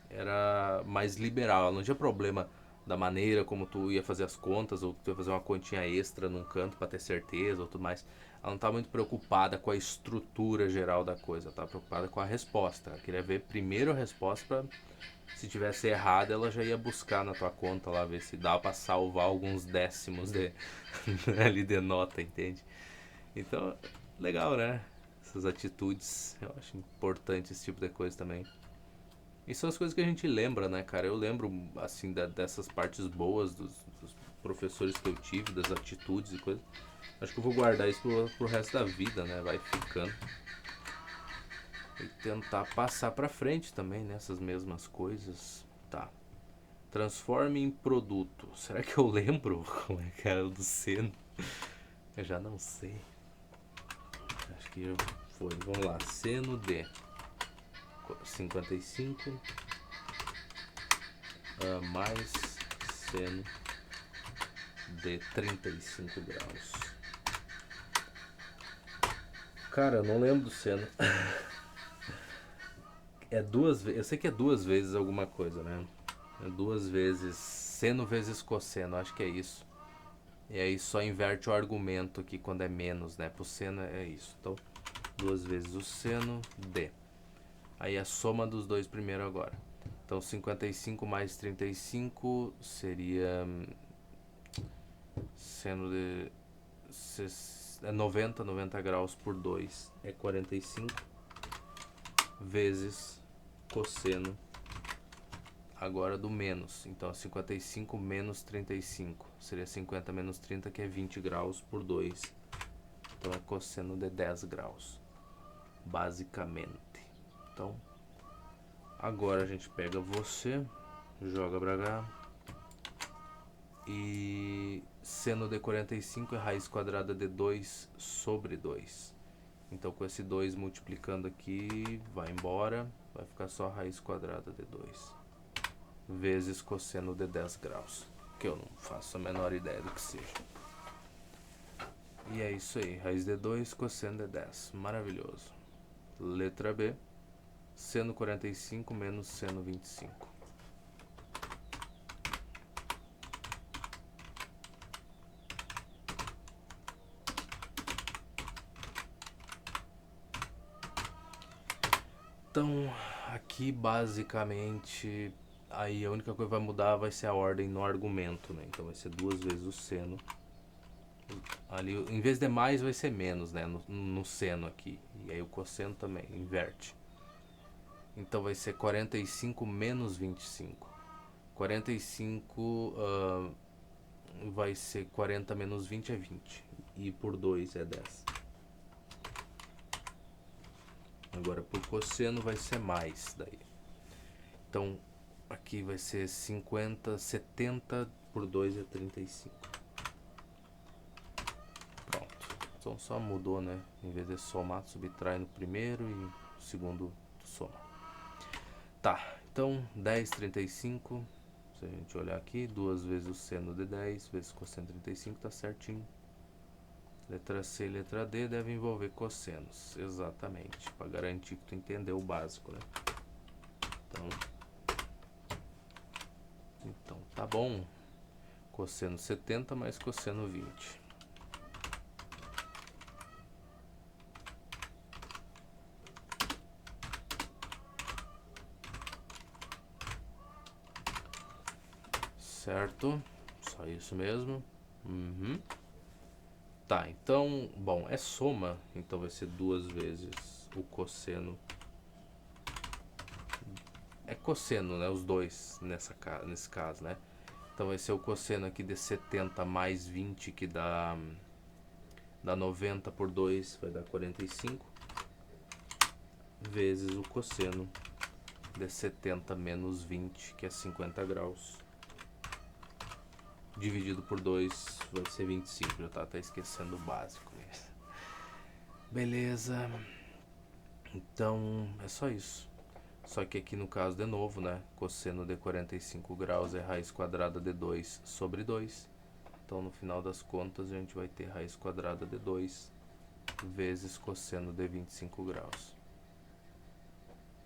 Speaker 1: era mais liberal, ela não tinha problema da maneira como tu ia fazer as contas, ou tu ia fazer uma continha extra num canto para ter certeza ou tudo mais. Ela não estava muito preocupada com a estrutura geral da coisa, ela estava preocupada com a resposta. Ela queria ver primeiro a resposta para, se tivesse errado, ela já ia buscar na tua conta lá, ver se dava para salvar alguns décimos de, ali de nota, entende? Então, legal, né? Essas atitudes, eu acho importante esse tipo de coisa também. E são as coisas que a gente lembra, né, cara? Eu lembro, assim, dessas partes boas dos professores que eu tive, das atitudes e coisas. Acho que eu vou guardar isso pro resto da vida, né? Vai ficando. E tentar passar pra frente também, né? Essas mesmas coisas. Tá. Transforme em produto. Será que eu lembro como é que era o do seno? Eu já não sei. Acho que foi. Vamos lá. Seno de 55 mais seno de 35 graus. Cara, eu não lembro do seno. É duas vezes. Eu sei que é duas vezes alguma coisa, né? É duas vezes seno vezes cosseno, acho que é isso. E aí só inverte o argumento aqui quando é menos, né? Pro seno é isso. Então, duas vezes o seno de. Aí a soma dos dois primeiro agora. Então, 55 mais 35 seria seno de 90 graus por 2 é 45 vezes cosseno agora do menos. Então 55 menos 35 seria 50 menos 30, que é 20 graus por 2. Então é cosseno de 10 graus, basicamente. Então agora a gente pega você, joga pra cá. E seno de 45 é raiz quadrada de 2 sobre 2. Então com esse 2 multiplicando aqui, vai embora, vai ficar só a raiz quadrada de 2 vezes cosseno de 10 graus, que eu não faço a menor ideia do que seja. E é isso aí, raiz de 2, cosseno de 10, maravilhoso. Letra B, seno 45 menos seno 25. Então, aqui basicamente, aí a única coisa que vai mudar vai ser a ordem no argumento, né? Então vai ser duas vezes o seno. Ali, em vez de mais, vai ser menos, né? No seno aqui. E aí o cosseno também, inverte. Então vai ser 45 menos 25. 45 vai ser 40 menos 20 é 20. E por 2 é 10. Agora por cosseno vai ser mais daí. Então aqui vai ser 50, 70 por 2 é 35. Pronto. Então só mudou, né? Em vez de somar, subtrai no primeiro e no segundo soma. Tá, então 10, 35. Se a gente olhar aqui, duas vezes o seno de 10 vezes cosseno de 35, tá certinho. Letra C e letra D devem envolver cossenos, exatamente, para garantir que tu entendeu o básico, né? Então tá bom. Cosseno 70 mais cosseno 20. Certo? Só isso mesmo. Uhum. Tá, então, bom, é soma, então vai ser duas vezes o cosseno. É cosseno, né? Os dois nesse caso, né? Então vai ser o cosseno aqui de 70 mais 20, que dá 90 por 2, vai dar 45. Vezes o cosseno de 70 menos 20, que é 50 graus. dividido por 2 vai ser 25. Já tá até esquecendo o básico. Beleza. Então é só isso. Só que aqui no caso, de novo, né? Cosseno de 45 graus é raiz quadrada de 2 sobre 2. Então no final das contas a gente vai ter raiz quadrada de 2 vezes cosseno de 25 graus.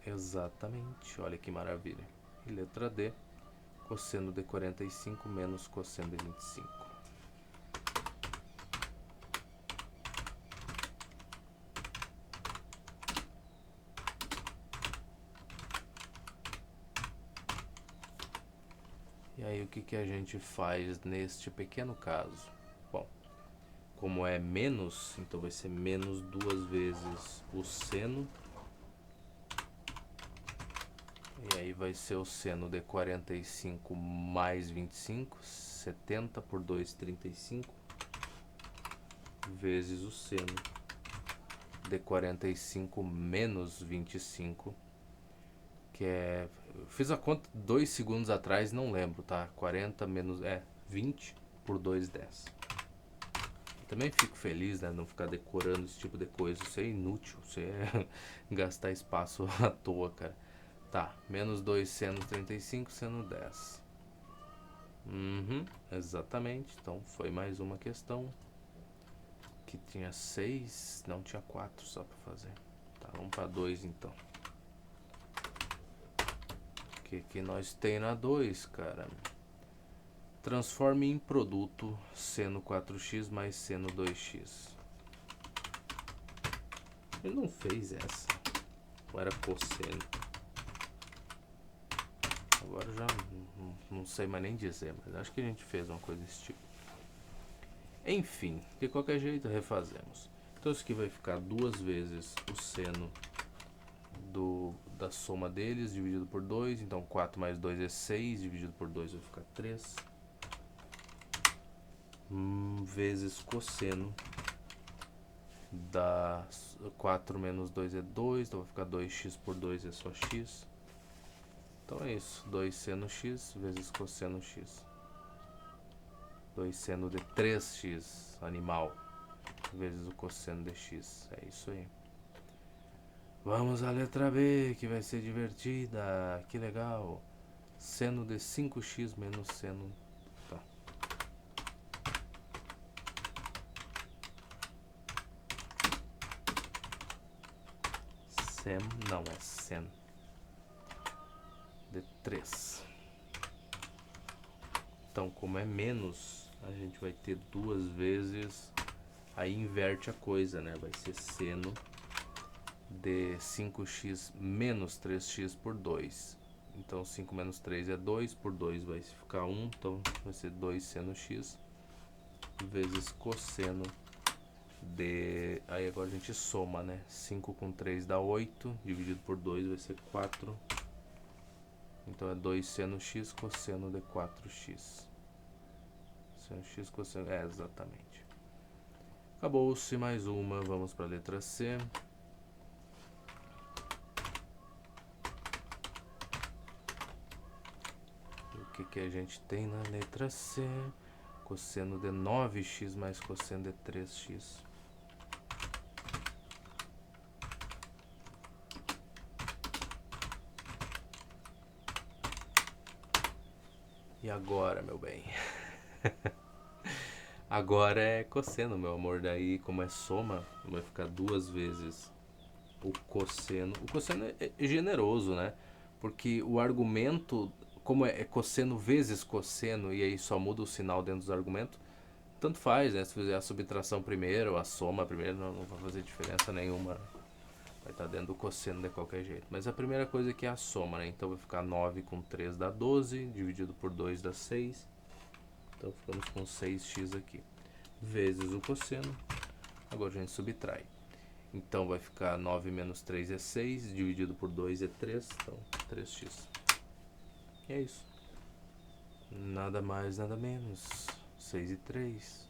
Speaker 1: Exatamente, olha que maravilha. E letra D, cosseno de 45 menos cosseno de 25. E aí o que a gente faz neste pequeno caso? Bom, como é menos, então vai ser menos 2 vezes o seno. E aí vai ser o seno de 45 mais 25, 70 por 2, 35, vezes o seno de 45 menos 25, que é... Eu fiz a conta 2 segundos atrás, não lembro, tá? 40 menos... 20 por 2, 10. Também fico feliz, né? Não ficar decorando esse tipo de coisa. Isso é inútil, isso é gastar espaço à toa, cara. Tá, menos 2 seno 35, seno 10. Exatamente, então foi mais uma questão. Que tinha 6, não, tinha 4 só pra fazer. Tá, vamos pra 2 então. O que nós tem na 2, cara? Transforme em produto seno 4x mais seno 2x. Ele não fez essa. Ou era cosseno? Agora já não sei mais nem dizer, mas acho que a gente fez uma coisa desse tipo. Enfim, de qualquer jeito refazemos. Então isso aqui vai ficar 2 vezes o seno da soma deles, dividido por 2. Então 4 mais 2 é 6, dividido por 2 vai ficar 3. Vezes cosseno da 4 menos 2 é 2, então vai ficar 2x por 2 é só x. Então é isso, 2 seno x vezes cosseno x. 2 seno de 3x, animal, vezes o cosseno de x. É isso aí. Vamos à letra B, que vai ser divertida. Que legal. Seno de 5x menos seno... Tá. Sem, não é sen. De 3. Então, como é menos, a gente vai ter 2 vezes... Aí inverte a coisa, né? Vai ser seno de 5x menos 3x por 2. Então 5 menos 3 é 2, por 2 vai ficar 1, então vai ser 2 seno x vezes cosseno de... Aí agora a gente soma, né? 5 com 3 dá 8, dividido por 2 vai ser 4. Então é 2 seno x cosseno de 4x. Seno x cosseno... exatamente. Acabou-se mais uma, vamos para a letra C. O que a gente tem na letra C? Cosseno de 9x mais cosseno de 3x. E agora, meu bem? Agora é cosseno, meu amor. Daí, como é soma, vai ficar 2 vezes o cosseno. O cosseno é generoso, né? Porque o argumento, como é cosseno vezes cosseno, e aí só muda o sinal dentro dos argumentos, tanto faz, né? Se fizer a subtração primeiro ou a soma primeiro, não vai fazer diferença nenhuma. Vai estar dentro do cosseno de qualquer jeito. Mas a primeira coisa aqui é a soma, né? Então vai ficar 9 com 3 dá 12, dividido por 2 dá 6. Então ficamos com 6x aqui. Vezes o cosseno. Agora a gente subtrai. Então vai ficar 9 menos 3 é 6, dividido por 2 é 3, então 3x. E é isso. Nada mais, nada menos. 6 e 3.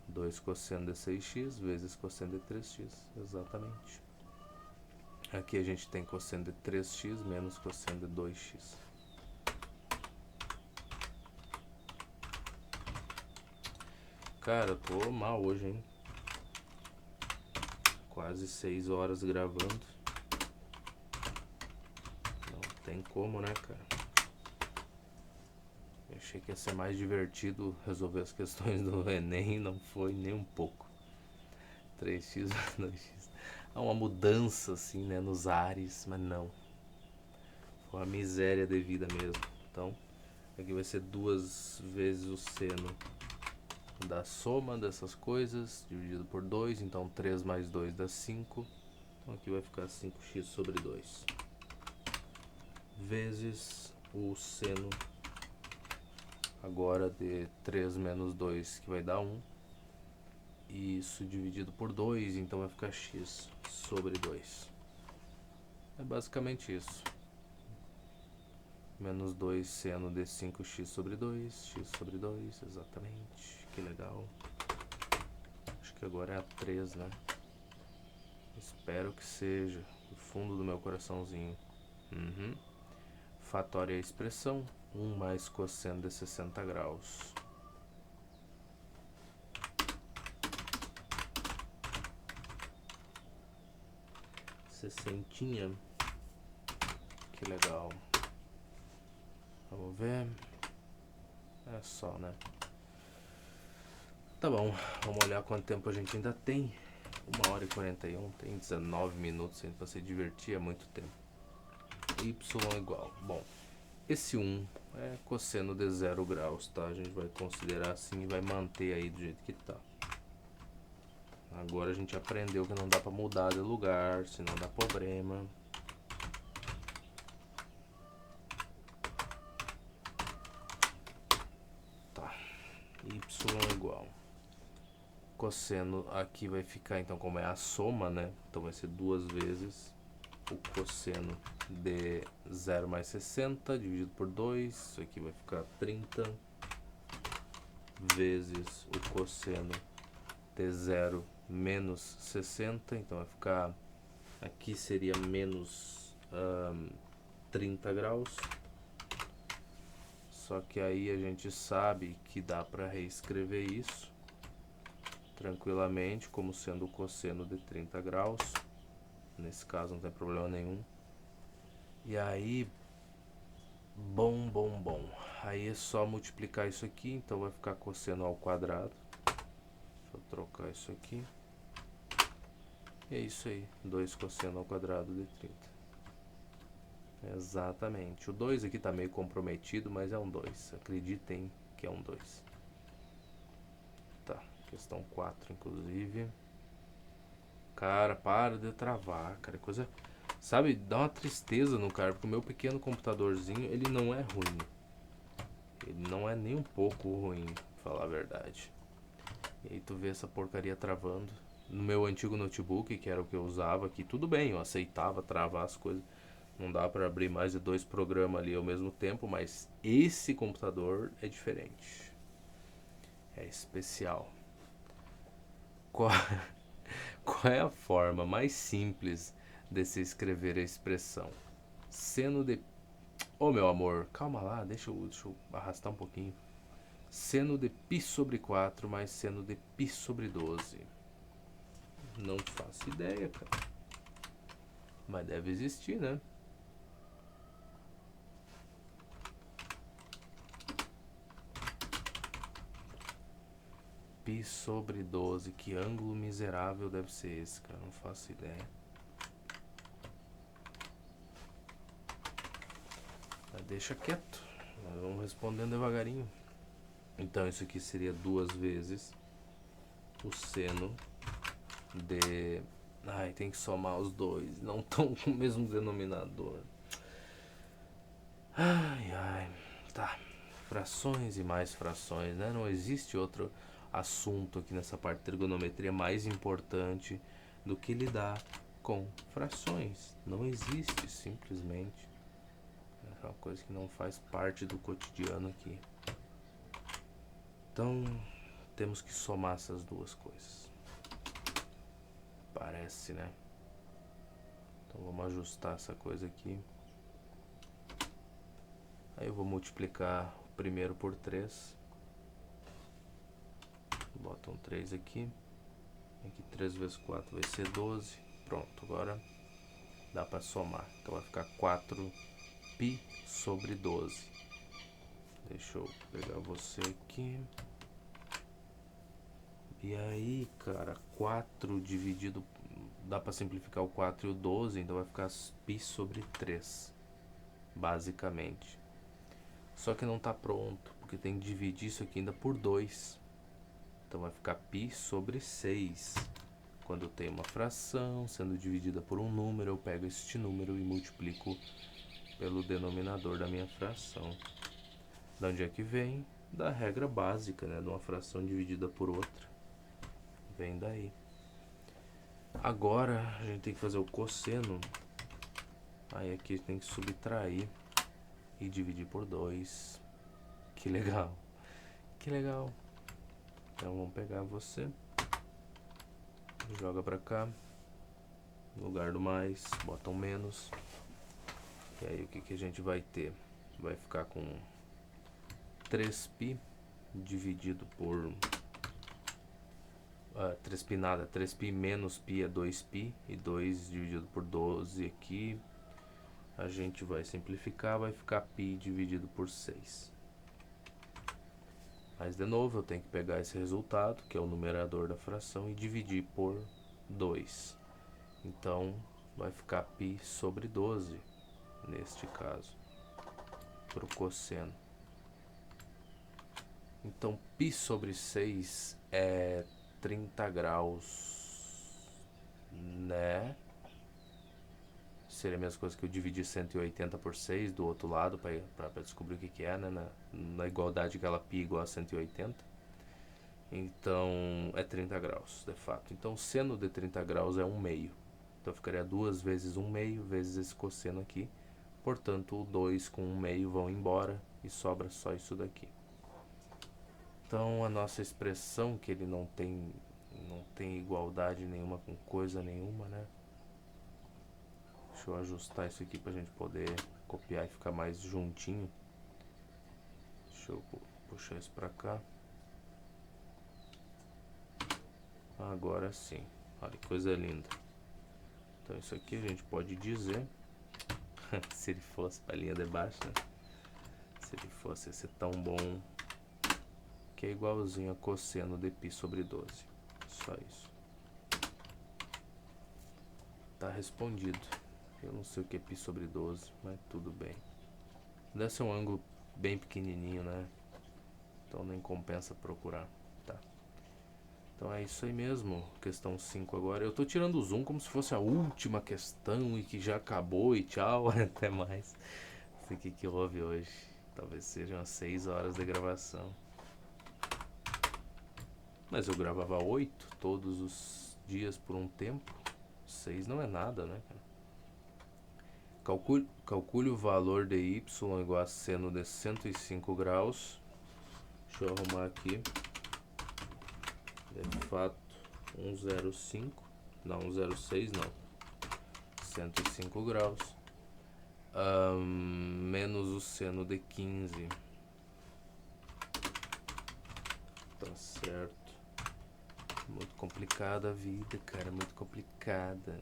Speaker 1: 2 cosseno de 6x vezes cosseno de 3x. Exatamente. Aqui a gente tem cosseno de 3x menos cosseno de 2x. Cara, eu tô mal hoje, hein? Quase 6 horas gravando. Não tem como, né, cara? Eu achei que ia ser mais divertido resolver as questões do Enem, não foi nem um pouco. 3x, 2x. Há uma mudança, assim, né, nos ares, mas não. Foi uma miséria devida mesmo. Então, aqui vai ser 2 vezes o seno da soma dessas coisas, dividido por 2, então 3 mais 2 dá 5. Então aqui vai ficar 5x sobre 2. Vezes o seno agora de 3 menos 2, que vai dar 1. E isso dividido por 2, então vai ficar x sobre 2. É basicamente isso. Menos 2 seno de 5x sobre 2, x sobre 2, exatamente. Que legal. Acho que agora é a 3, né? Espero que seja, do fundo do meu coraçãozinho. Fatória a expressão, 1 mais cosseno de 60 graus. Sessentinha. Que legal. Vamos ver. É só, né? Tá bom, vamos olhar quanto tempo a gente ainda tem. 1h41, tem 19 minutos ainda pra se divertir, é muito tempo. Y igual. Bom, esse 1 é cosseno de 0 graus, tá? A gente vai considerar assim e vai manter aí do jeito que tá. Agora a gente aprendeu que não dá pra mudar de lugar, senão dá problema. Tá, y igual. Cosseno aqui vai ficar, então, como é a soma, né? Então vai ser 2 vezes o cosseno de 0 mais 60 dividido por 2. Isso aqui vai ficar 30 vezes o cosseno de 0 menos 60. Então vai ficar, aqui seria menos 30 graus. Só que aí a gente sabe que dá para reescrever isso tranquilamente como sendo o cosseno de 30 graus. Nesse caso não tem problema nenhum. E aí, bom. Aí é só multiplicar isso aqui, então vai ficar cosseno ao quadrado. Deixa eu trocar isso aqui. E é isso aí, 2 cosseno ao quadrado de 30. Exatamente. O 2 aqui tá meio comprometido, mas é um 2. Acreditem que é um 2. Tá, questão 4, inclusive. Cara, para de travar, cara. Coisa... Sabe, dá uma tristeza no cara, porque o meu pequeno computadorzinho, ele não é ruim. Ele não é nem um pouco ruim, pra falar a verdade. E aí tu vê essa porcaria travando. No meu antigo notebook, que era o que eu usava aqui, tudo bem, eu aceitava travar as coisas. Não dá pra abrir mais de 2 programas ali ao mesmo tempo, mas esse computador é diferente. É especial. Qual, qual é a forma mais simples de se escrever a expressão seno de... Ô meu amor, calma lá, deixa eu arrastar um pouquinho. Seno de π sobre 4 mais seno de π sobre 12. Não faço ideia, cara. Mas deve existir, né? Π sobre 12. Que ângulo miserável deve ser esse, cara? Não faço ideia. Mas deixa quieto. Nós vamos respondendo devagarinho. Então isso aqui seria 2 vezes o seno de... Ai, tem que somar os dois. Não estão com o mesmo denominador. Ai. Tá. Frações e mais frações, né? Não existe outro assunto aqui nessa parte de trigonometria mais importante do que lidar com frações. Não existe, simplesmente. É uma coisa que não faz parte do cotidiano aqui. Então, temos que somar essas duas coisas. Parece, né? Então vamos ajustar essa coisa aqui. Aí eu vou multiplicar o primeiro por 3. bota um 3 aqui. Aqui 3 vezes 4 vai ser 12. Pronto, agora dá para somar. Então vai ficar 4π sobre 12. Deixa eu pegar você aqui. E aí, cara, 4 dividido... Dá para simplificar o 4 e o 12, então vai ficar π sobre 3, basicamente. Só que não tá pronto, porque tem que dividir isso aqui ainda por 2. Então vai ficar π sobre 6. Quando eu tenho uma fração sendo dividida por um número, eu pego este número e multiplico pelo denominador da minha fração. De onde é que vem? Da regra básica, né? De uma fração dividida por outra. Vem daí. Agora a gente tem que fazer o cosseno. Aí aqui tem que subtrair e dividir por 2. Que legal. Que legal. Então vamos pegar você. Joga pra cá. No lugar do mais, bota um menos. E aí o que a gente vai ter? Vai ficar com 3π dividido por... 3π nada, 3π menos π é 2π. E 2 dividido por 12 aqui. A gente vai simplificar, vai ficar π dividido por 6. Mas de novo eu tenho que pegar esse resultado, que é o numerador da fração, e dividir por 2. Então vai ficar π sobre 12, neste caso, para o cosseno. Então π sobre 6 é 30 graus, né? Seria a mesma coisa que eu dividir 180 por 6 do outro lado para descobrir o que é, né? Na igualdade que ela π igual a 180. Então é 30 graus, de fato. Então seno de 30 graus é 1 meio. Então ficaria 2 vezes 1 meio vezes esse cosseno aqui. Portanto, o 2 com 1 meio vão embora e sobra só isso daqui. Então a nossa expressão, que ele não tem igualdade nenhuma com coisa nenhuma, né? Deixa eu ajustar isso aqui pra gente poder copiar e ficar mais juntinho. Deixa eu puxar isso pra cá. Agora sim. Olha que coisa linda. Então isso aqui a gente pode dizer, se ele fosse pra linha de baixo, né? Se ele fosse ser tão bom, que é igualzinho a cosseno de π sobre 12. Só isso. Tá respondido. Eu não sei o que é π sobre 12, mas tudo bem. Deve ser um ângulo bem pequenininho, né? Então nem compensa procurar, tá? Então é isso aí mesmo, questão 5 agora. Eu tô tirando o zoom como se fosse a última questão e que já acabou e tchau, até mais. Não sei o que houve hoje. Talvez sejam umas 6 horas de gravação. Mas eu gravava 8 todos os dias por um tempo. 6 não é nada, né, cara? Calcule o valor de y igual a seno de 105 graus. Deixa eu arrumar aqui. De fato, 105. Não, 106 não. 105 graus. Menos o seno de 15. Tá certo. Muito complicada a vida, cara. Muito complicada.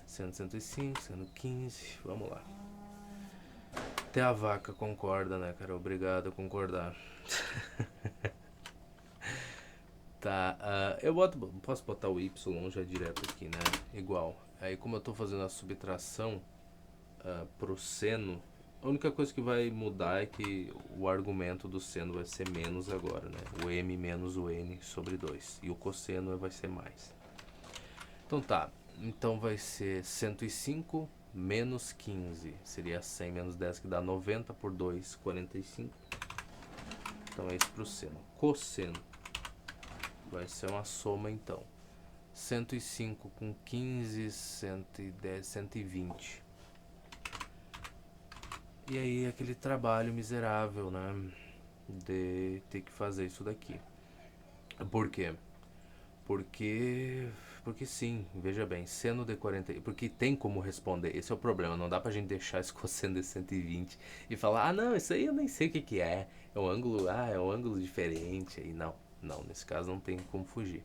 Speaker 1: Seno 105, seno 15. Vamos lá. Até a vaca concorda, né, cara? Obrigado a concordar. Tá, eu posso botar o y já direto aqui, né? Igual. Aí como eu tô fazendo a subtração pro seno, a única coisa que vai mudar é que o argumento do seno vai ser menos agora, né? O m menos o n sobre 2. E o cosseno vai ser mais. Então tá. Então vai ser 105 menos 15. Seria 100 menos 10, que dá 90 por 2, 45. Então é isso pro seno. Cosseno vai ser uma soma, então. 105 com 15, 110, 120. E aí aquele trabalho miserável, né? De ter que fazer isso daqui. Por quê? Porque sim, veja bem, seno de 40... Porque tem como responder, esse é o problema. Não dá pra gente deixar esse cosseno de 120 e falar, não, isso aí eu nem sei o que é. É um ângulo, é um ângulo diferente. Aí não, Não, nesse caso não tem como fugir.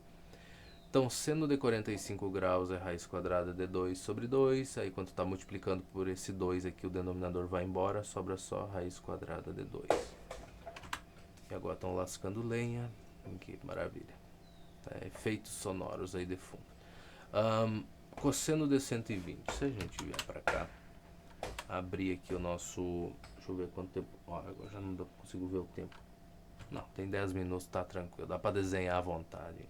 Speaker 1: Então, seno de 45 graus é raiz quadrada de 2 sobre 2. Aí, quando está multiplicando por esse 2 aqui, o denominador vai embora, sobra só raiz quadrada de 2. E agora estão lascando lenha. Que maravilha. Efeitos sonoros aí de fundo. Cosseno de 120. Se a gente vier para cá, abrir aqui o nosso... Deixa eu ver quanto tempo... agora já não consigo ver o tempo. Não, tem 10 minutos, tá tranquilo. Dá para desenhar à vontade.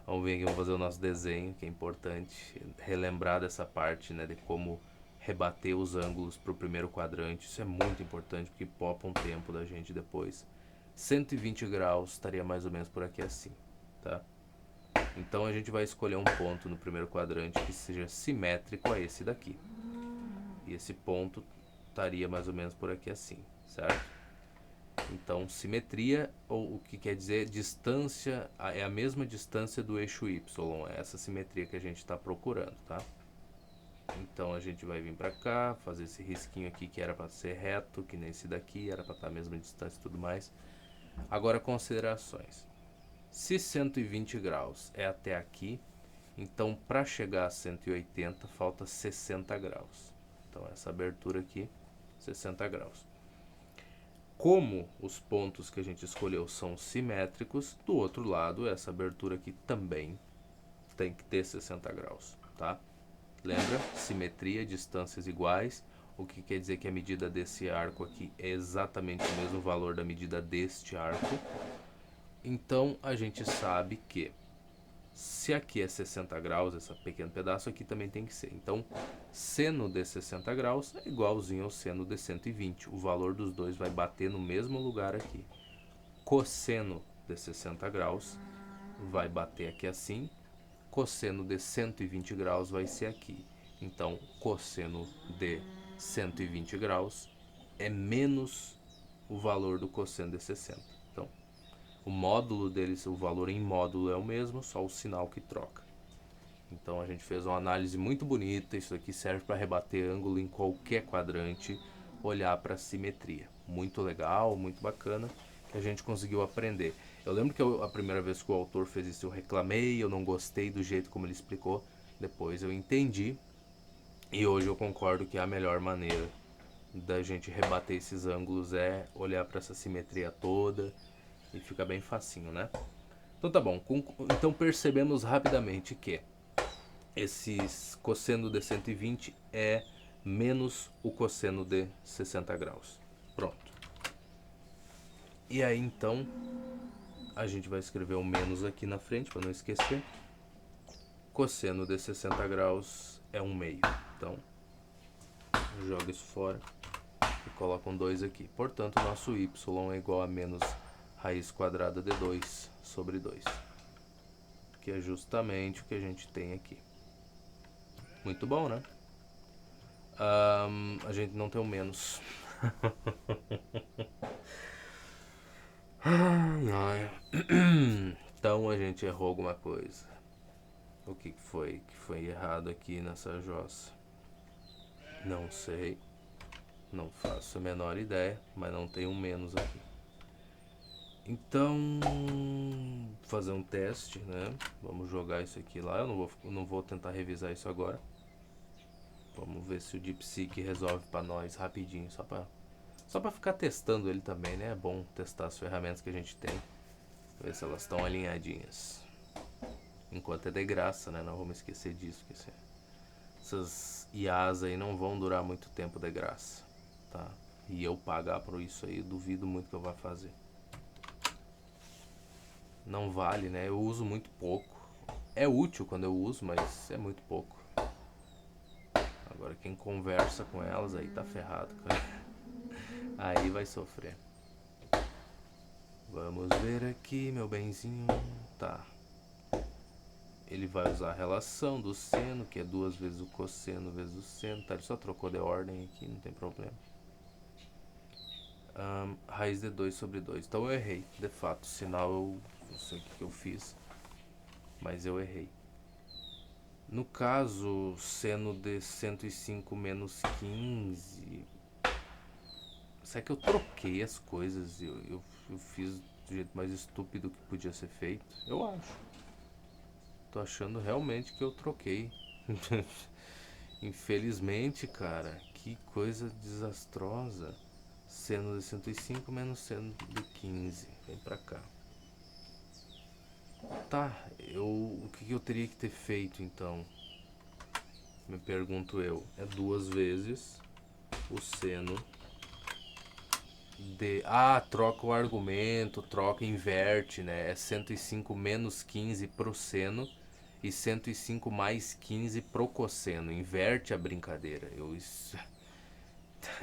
Speaker 1: Vamos ver aqui, vamos fazer o nosso desenho, que é importante relembrar dessa parte, né, de como rebater os ângulos para o primeiro quadrante. Isso é muito importante, porque popa um tempo da gente depois. 120 graus estaria mais ou menos por aqui assim, tá? Então a gente vai escolher um ponto no primeiro quadrante que seja simétrico a esse daqui. E esse ponto estaria mais ou menos por aqui assim, certo? Então, simetria, ou o que quer dizer distância, é a mesma distância do eixo Y, é essa simetria que a gente está procurando, tá? Então, a gente vai vir para cá, fazer esse risquinho aqui que era para ser reto, que nem esse daqui, era para estar a mesma distância e tudo mais. Agora, considerações. Se 120 graus é até aqui, então para chegar a 180 falta 60 graus. Então, essa abertura aqui, 60 graus. Como os pontos que a gente escolheu são simétricos, do outro lado, essa abertura aqui também tem que ter 60 graus, tá? Lembra? Simetria, distâncias iguais, o que quer dizer que a medida desse arco aqui é exatamente o mesmo valor da medida deste arco. Então, a gente sabe que se aqui é 60 graus, esse pequeno pedaço aqui também tem que ser. Então, seno de 60 graus é igualzinho ao seno de 120. O valor dos dois vai bater no mesmo lugar aqui. Cosseno de 60 graus vai bater aqui assim. Cosseno de 120 graus vai ser aqui. Então, cosseno de 120 graus é menos o valor do cosseno de 60. Então, o módulo deles, o valor em módulo é o mesmo, só o sinal que troca. Então a gente fez uma análise muito bonita. Isso aqui serve para rebater ângulo em qualquer quadrante, olhar para a simetria. Muito legal, muito bacana, que a gente conseguiu aprender. Eu lembro que a primeira vez que o autor fez isso eu reclamei, eu não gostei do jeito como ele explicou. Depois eu entendi e hoje eu concordo que a melhor maneira da gente rebater esses ângulos é olhar para essa simetria toda e fica bem facinho, né? Então tá bom, então percebemos rapidamente que esse cosseno de 120 é menos o cosseno de 60 graus. Pronto. E aí então a gente vai escrever o menos aqui na frente para não esquecer. Cosseno de 60 graus é 1/2. Então joga isso fora e coloca um 2 aqui. Portanto, nosso y é igual a menos raiz quadrada de 2 sobre 2. Que é justamente o que a gente tem aqui. Muito bom, né? A gente não tem o menos. Então a gente errou alguma coisa. O que foi que foi errado aqui nessa jossa? Não sei. Não faço a menor ideia, mas não tem um menos aqui. Então, fazer um teste, né? Vamos jogar isso aqui lá. Eu não vou tentar revisar isso agora. Vamos ver se o DeepSeek resolve para nós rapidinho, só para ficar testando ele também, né? É bom testar as ferramentas que a gente tem, ver se elas estão alinhadinhas. Enquanto é de graça, né? Não vamos esquecer disso, que essas IAs aí não vão durar muito tempo de graça, tá? E eu pagar por isso aí, duvido muito que eu vá fazer. Não vale, né? Eu uso muito pouco. É útil quando eu uso, mas é muito pouco. Agora quem conversa com elas aí tá ferrado, cara. Aí vai sofrer. Vamos ver aqui, meu benzinho. Tá. Ele vai usar a relação do seno, que é 2 vezes o cosseno vezes o seno. Tá, ele só trocou de ordem aqui, não tem problema. Raiz de 2 sobre 2. Então eu errei, de fato. O sinal eu não sei o que eu fiz, mas eu errei. No caso, seno de 105 menos 15. Será que eu troquei as coisas? Eu fiz do jeito mais estúpido que podia ser feito. Eu acho. Tô achando realmente que eu troquei. Infelizmente, cara, que coisa desastrosa. Seno de 105 menos seno de 15. Vem pra cá. Tá, o que eu teria que ter feito então? Me pergunto eu. É 2 vezes o seno de... Ah, troca o argumento, troca, inverte, né? É 105 menos 15 pro seno e 105 mais 15 pro cosseno. Inverte a brincadeira. Isso...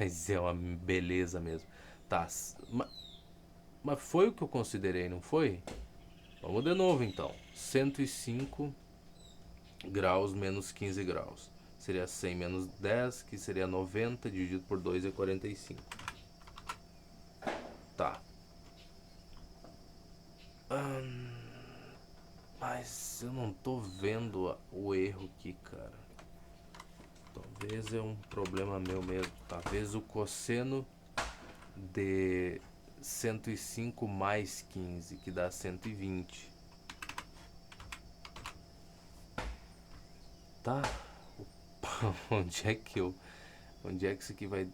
Speaker 1: Mas é uma beleza mesmo. Tá, mas foi o que eu considerei, não foi? Vamos de novo então. 105 graus menos 15 graus. Seria 100 menos 10, que seria 90, dividido por 2 é 45. Tá. Mas eu não tô vendo o erro aqui, cara. Talvez é um problema meu mesmo. Talvez o cosseno de 105 mais 15, que dá 120. Tá? Onde é que eu... Onde é que isso aqui vai...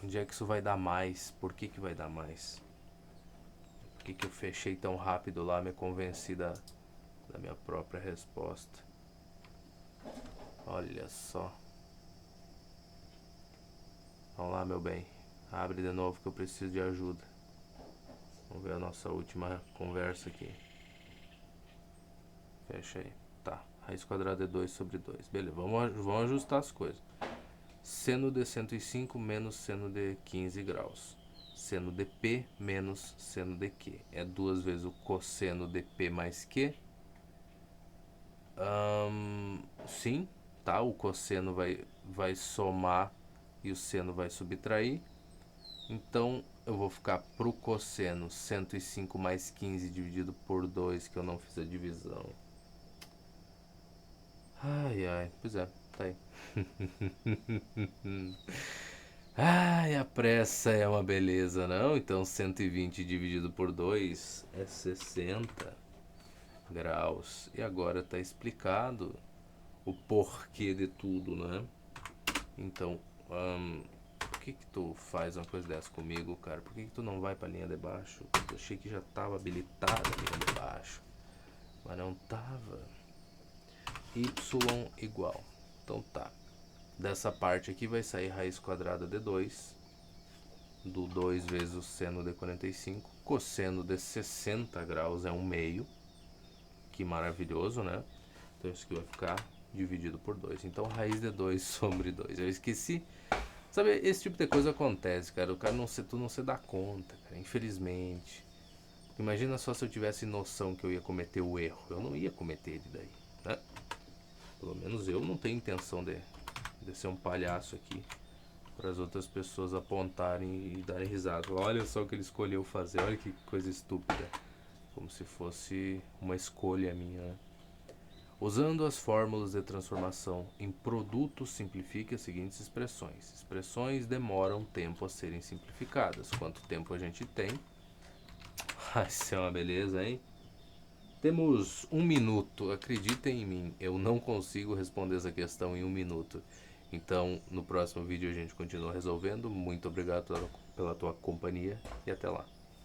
Speaker 1: Onde é que isso vai dar mais? Por que que vai dar mais? Por que que eu fechei tão rápido lá, me convenci da minha própria resposta? Olha só. Vamos lá, meu bem. Abre de novo que eu preciso de ajuda. Vamos ver a nossa última conversa aqui. Fecha aí. Tá. Raiz quadrada é 2 sobre 2. Beleza, vamos ajustar as coisas. Seno de 105 menos seno de 15 graus. Seno de P menos seno de Q. É 2 vezes o cosseno de P mais Q. Sim, tá? O cosseno vai somar e o seno vai subtrair. Então eu vou ficar pro cosseno 105 mais 15 dividido por 2, que eu não fiz a divisão. Ai, ai, pois é, tá aí. Ai, a pressa é uma beleza, não? Então 120 dividido por 2 é 60 graus. E agora tá explicado o porquê de tudo, né? Então, por que que tu faz uma coisa dessa comigo, cara? Por que que tu não vai pra linha de baixo? Eu achei que já tava habilitada a linha de baixo, mas não tava. Y igual. Então tá. Dessa parte aqui vai sair raiz quadrada de 2. Do 2 vezes o seno de 45. Cosseno de 60 graus é 1/2. Que maravilhoso, né? Então isso aqui vai ficar dividido por 2. Então raiz de 2 sobre 2. Eu esqueci. Sabe, esse tipo de coisa acontece, cara. O cara não se, tu não se dá conta, cara. Infelizmente. Imagina só se eu tivesse noção que eu ia cometer o erro. Eu não ia cometer ele daí, né? Pelo menos eu não tenho intenção de ser um palhaço aqui para as outras pessoas apontarem e darem risada. Olha só o que ele escolheu fazer, olha que coisa estúpida. Como se fosse uma escolha minha, né? Usando as fórmulas de transformação em produtos, simplifique as seguintes expressões. Expressões demoram tempo a serem simplificadas. Quanto tempo a gente tem? Isso é uma beleza, hein? Temos 1 minuto. Acreditem em mim, eu não consigo responder essa questão em 1 minuto. Então, no próximo vídeo a gente continua resolvendo. Muito obrigado pela tua companhia e até lá.